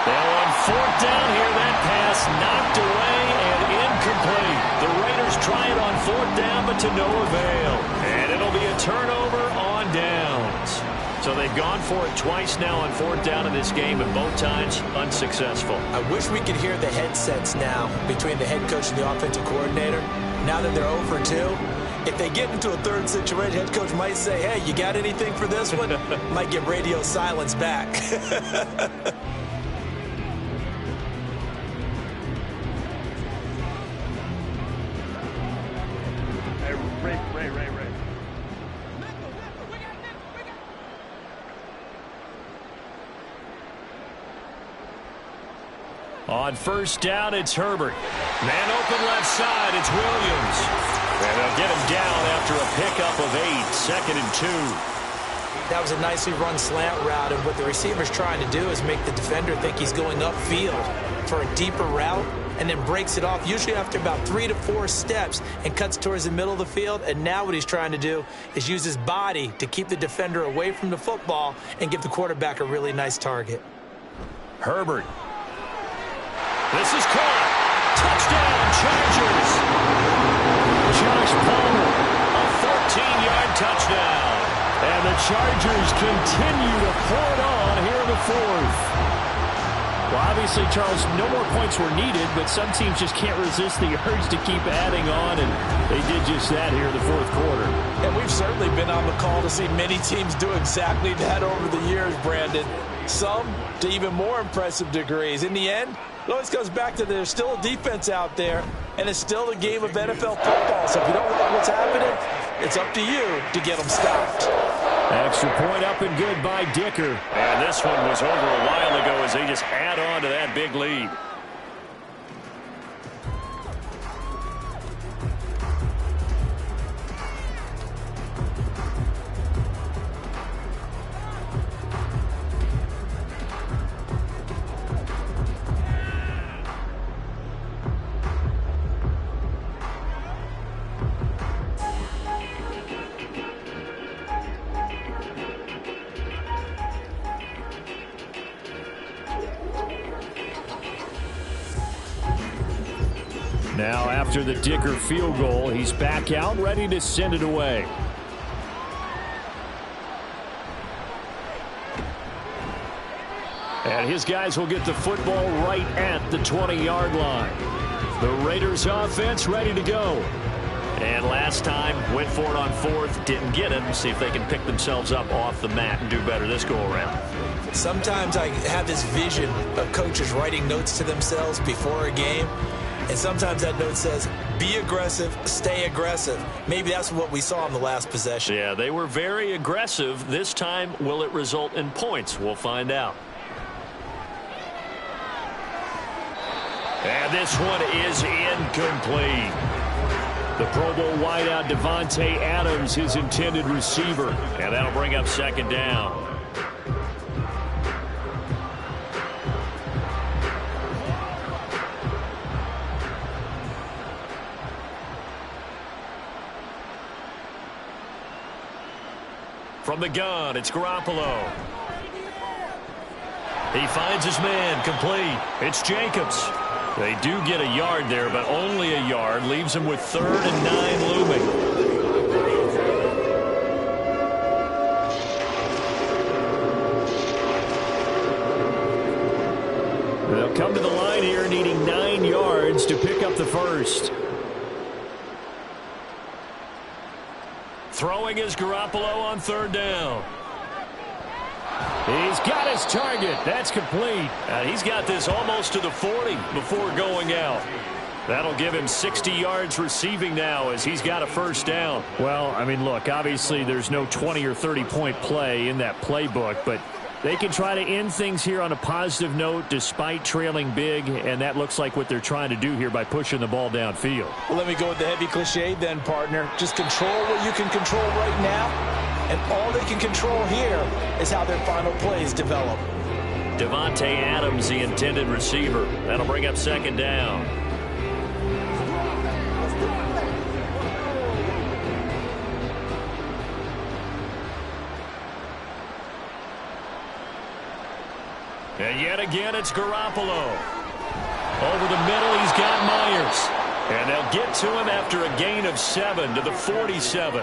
Now on 4th down here, that pass knocked away and incomplete. The Raiders try it on 4th down, but to no avail. And it'll be a turnover on downs. So they've gone for it twice now on 4th down in this game, and both times unsuccessful. I wish we could hear the headsets now between the head coach and the offensive coordinator. Now that they're 0 for 2, if they get into a third situation, head coach might say, hey, you got anything for this one? Might get radio silence back. Ray. On 1st down, it's Herbert. Man open left side, it's Williams. And they'll get him down after a pickup of 8, 2nd and 2. That was a nicely run slant route, and what the receiver's trying to do is make the defender think he's going upfield for a deeper route, and then breaks it off, usually after about 3 to 4 steps, and cuts towards the middle of the field. And now what he's trying to do is use his body to keep the defender away from the football and give the quarterback a really nice target. Herbert. This is caught. Touchdown, Chargers. Josh Palmer, a 14-yard touchdown. And the Chargers continue to pour it on here in the 4th. Well, obviously, Charles, no more points were needed, but some teams just can't resist the urge to keep adding on, and they did just that here in the 4th quarter. And we've certainly been on the call to see many teams do exactly that over the years, Brandon. Some to even more impressive degrees. In the end, it always comes back to there's still a defense out there, and it's still a game of NFL football. So if you don't like what's happening, it's up to you to get them stopped. Extra point up and good by Dicker. And this one was over a while ago as they just add on to that big lead. Now after the Dicker field goal, he's back out ready to send it away. And his guys will get the football right at the 20-yard line. The Raiders offense ready to go. And last time, went for it on 4th, didn't get it. See if they can pick themselves up off the mat and do better this go-around. Sometimes I have this vision of coaches writing notes to themselves before a game. And sometimes that note says, be aggressive, stay aggressive. Maybe that's what we saw in the last possession. Yeah, they were very aggressive. This time, will it result in points? We'll find out. And this one is incomplete. The Pro Bowl wideout Devontae Adams, his intended receiver. And that'll bring up 2nd down. From the gun, it's Garoppolo. He finds his man, complete. It's Jacobs. They do get a yard there, but only a yard. Leaves him with 3rd and 9 looming. They'll come to the line here needing 9 yards to pick up the first. Throwing is Garoppolo on 3rd down. He's got his target. That's complete. He's got this almost to the 40 before going out. That'll give him 60 yards receiving now as he's got a 1st down. Well, I mean, look, obviously there's no 20 or 30-point play in that playbook, but They can try to end things here on a positive note despite trailing big, and that looks like what they're trying to do here by pushing the ball downfield. Well, let me go with the heavy cliche then, partner. Just control what you can control right now, and all they can control here is how their final plays develop. Devontae Adams, the intended receiver. That'll bring up second down. And yet again, it's Garoppolo. Over the middle, he's got Myers. And they'll get to him after a gain of 7 to the 47.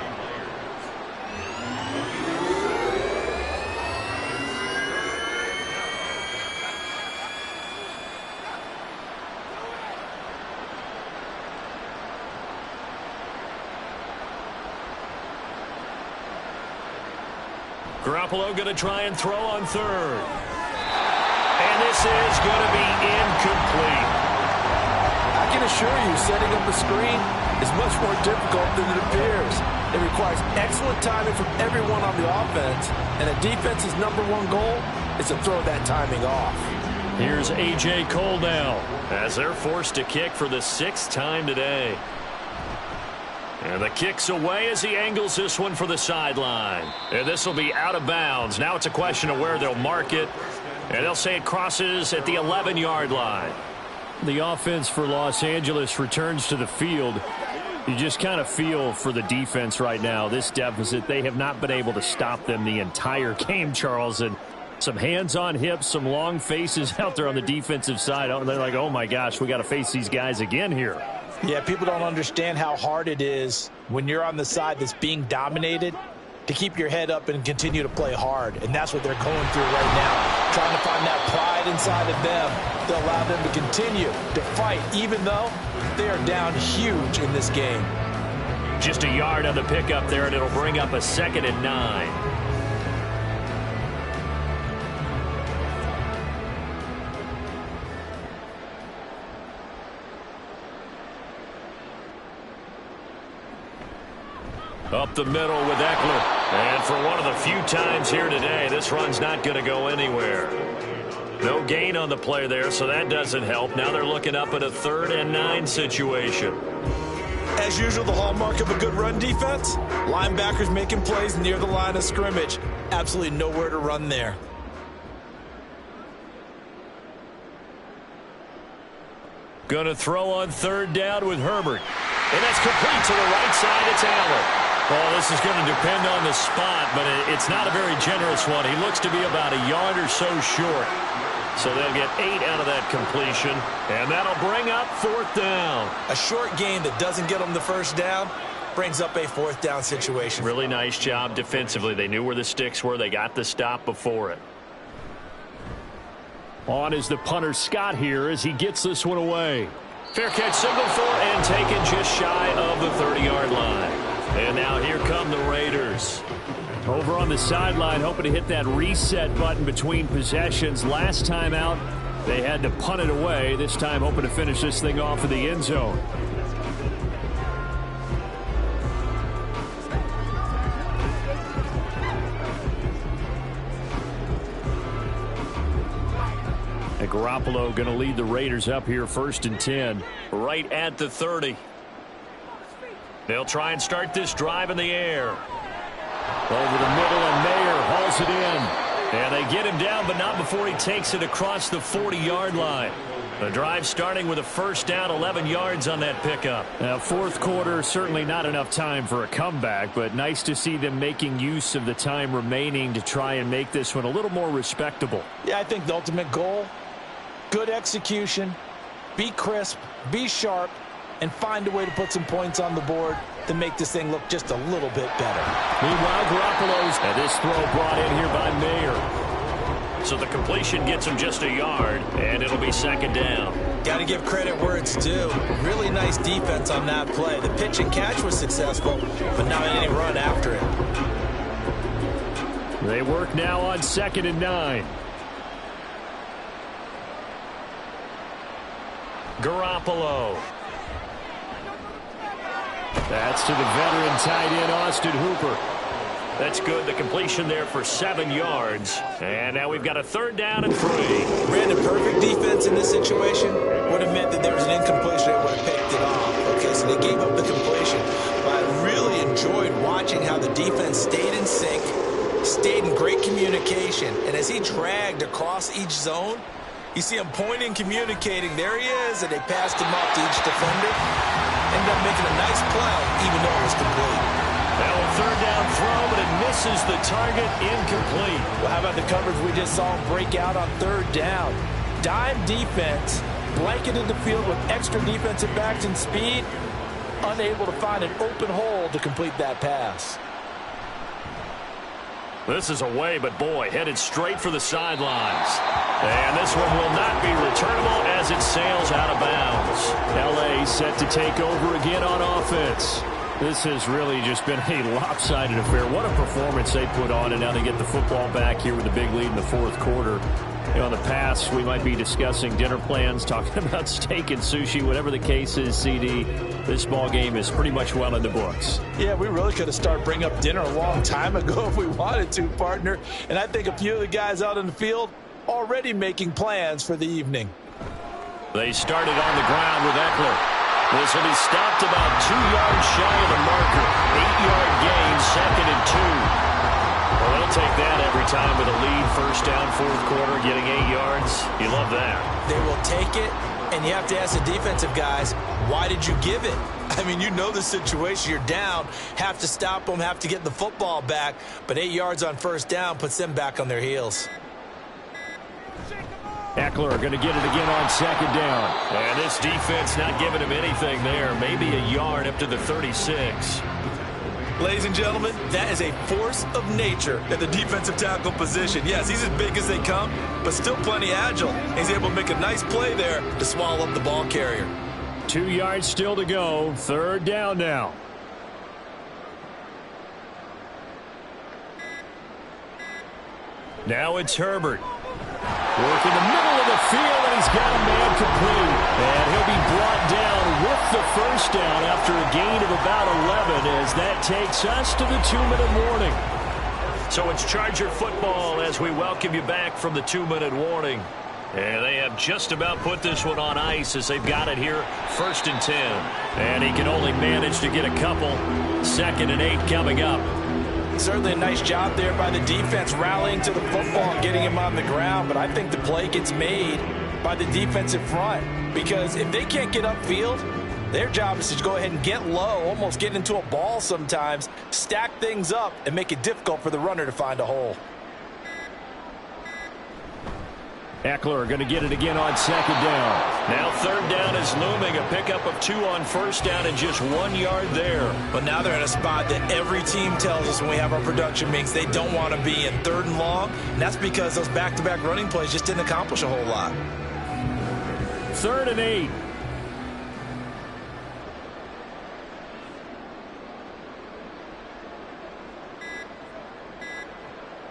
Garoppolo going to try and throw on third. And this is going to be incomplete. I can assure you, setting up a screen is much more difficult than it appears. It requires excellent timing from everyone on the offense, and a defense's #1 goal is to throw that timing off. Here's A.J. Cole now as they're forced to kick for the 6th time today. And the kick's away as he angles this one for the sideline. And this will be out of bounds. Now it's a question of where they'll mark it. And they'll say it crosses at the 11-yard line. The offense for Los Angeles returns to the field. You just kind of feel for the defense right now, this deficit. They have not been able to stop them the entire game, Charles. And some hands on hips, some long faces out there on the defensive side. They're like, oh, my gosh, we got to face these guys again here. Yeah, people don't understand how hard it is when you're on the side that's being dominated to keep your head up and continue to play hard. And that's what they're going through right now, trying to find that pride inside of them to allow them to continue to fight, even though they are down huge in this game. Just a yard on the pickup there, and it'll bring up a 2nd and 9. Up the middle with Eckler. And for one of the few times here today, this run's not going to go anywhere. No gain on the play there, so that doesn't help. Now they're looking up at a 3rd and 9 situation. As usual, the hallmark of a good run defense, linebackers making plays near the line of scrimmage. Absolutely nowhere to run there. Going to throw on 3rd down with Herbert. And that's complete to the right side. It's Allen. Well, this is going to depend on the spot, but it's not a very generous one. He looks to be about a yard or so short. So they'll get 8 out of that completion, and that'll bring up 4th down. A short game that doesn't get them the 1st down brings up a 4th down situation. Really nice job defensively. They knew where the sticks were. They got the stop before it. On is the punter Scott here as he gets this one away. Fair catch signal for and taken just shy of the 30-yard line. And now here come the Raiders. Over on the sideline, hoping to hit that reset button between possessions. Last time out, they had to punt it away. This time, hoping to finish this thing off in the end zone. And Garoppolo going to lead the Raiders up here 1st and 10. Right at the 30. They'll try and start this drive in the air. Over the middle, and Mayer hauls it in. And they get him down, but not before he takes it across the 40-yard line. The drive starting with a 1st down, 11 yards on that pickup. Now, 4th quarter, certainly not enough time for a comeback, but nice to see them making use of the time remaining to try and make this one a little more respectable. Yeah, I think the ultimate goal, good execution, be crisp, be sharp, and find a way to put some points on the board to make this thing look just a little bit better. Meanwhile, Garoppolo's and this throw brought in here by Mayer. So the completion gets him just a yard, and it'll be 2nd down. Got to give credit where it's due. Really nice defense on that play. The pitch and catch was successful, but not any run after it. They work now on 2nd and 9. Garoppolo. That's to the veteran tight end, Austin Hooper. That's good. The completion there for 7 yards. And now we've got a 3rd down and 3. Brandon, perfect defense in this situation would have meant that there was an incompletion that would have picked it off. Okay, so they gave up the completion. But I really enjoyed watching how the defense stayed in sync, stayed in great communication. And as he dragged across each zone, you see him pointing, communicating. There he is, and they passed him off to each defender. Ended up making a nice play, even though it was complete. Now a 3rd down throw, but it misses the target, incomplete. Well, how about the coverage we just saw him break out on 3rd down? Dime defense, blanketed the field with extra defensive backs and speed, unable to find an open hole to complete that pass. This is away, but boy, headed straight for the sidelines. And this one will not be returnable as it sails out of bounds. L.A. set to take over again on offense. This has really just been a lopsided affair. What a performance they put on, and now they get the football back here with a big lead in the 4th quarter. You know, in the past, we might be discussing dinner plans, talking about steak and sushi, whatever the case is, CD. This ball game is pretty much well in the books. Yeah, we really could have started bringing up dinner a long time ago if we wanted to, partner. And I think a few of the guys out in the field already making plans for the evening. They started on the ground with Eckler. This will be stopped about 2 yards shy of the marker. 8-yard gain, 2nd and 2. Well, they'll take that every time with a lead. 1st down, 4th quarter, getting 8 yards. You love that. They will take it, and you have to ask the defensive guys, why did you give it? I mean, you know the situation. You're down, have to stop them, have to get the football back, but 8 yards on 1st down puts them back on their heels. Eckler going to get it again on 2nd down. And this defense not giving him anything there. Maybe a yard up to the 36. Ladies and gentlemen, that is a force of nature at the defensive tackle position. Yes, he's as big as they come, but still plenty agile. He's able to make a nice play there to swallow up the ball carrier. 2 yards still to go. 3rd down now. Now it's Herbert. Working the middle of the field, and he's got a man complete. And he'll be brought down with the 1st down after a gain of about 11 as that takes us to the 2-minute warning. So it's Charger football as we welcome you back from the 2-minute warning. And they have just about put this one on ice as they've got it here, 1st and 10. And he can only manage to get a couple. 2nd and 8 coming up. Certainly a nice job there by the defense rallying to the football and getting him on the ground, but I think the play gets made by the defensive front because if they can't get upfield, their job is to go ahead and get low, almost get into a ball sometimes, stack things up, and make it difficult for the runner to find a hole. Eckler going to get it again on 2nd down. Now 3rd down is looming. A pickup of 2 on 1st down and just 1 yard there. But now they're in a spot that every team tells us when we have our production meetings they don't want to be in 3rd and long. And that's because those back-to-back running plays just didn't accomplish a whole lot. 3rd and 8.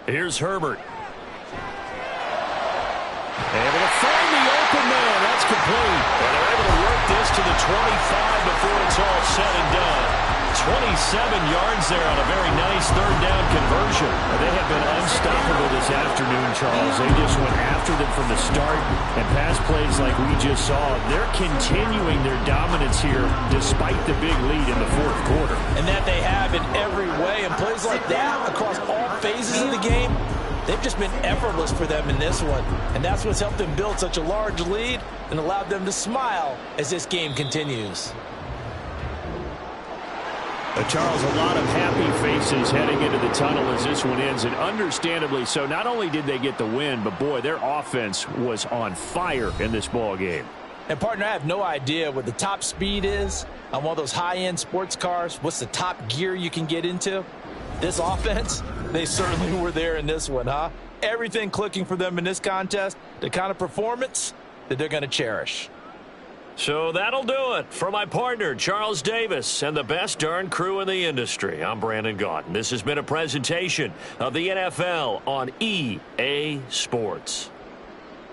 Here's Herbert. Able to find the open man. That's complete. And they're able to work this to the 25 before it's all said and done. 27 yards there on a very nice 3rd down conversion. They have been unstoppable this afternoon, Charles. They just went after them from the start. And pass plays like we just saw, they're continuing their dominance here despite the big lead in the 4th quarter. And that they have in every way. And plays like that across all phases of the game, they've just been effortless for them in this one. And that's what's helped them build such a large lead and allowed them to smile as this game continues. Charles, a lot of happy faces heading into the tunnel as this one ends, and understandably so. Not only did they get the win, but boy, their offense was on fire in this ball game. And partner, I have no idea what the top speed is on one of those high-end sports cars. What's the top gear you can get into? This offense, they certainly were there in this one, huh? Everything clicking for them in this contest, the kind of performance that they're going to cherish. So that'll do it for my partner, Charles Davis, and the best darn crew in the industry. I'm Brandon Gaudin. This has been a presentation of the NFL on EA Sports.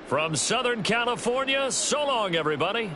From Southern California, so long, everybody.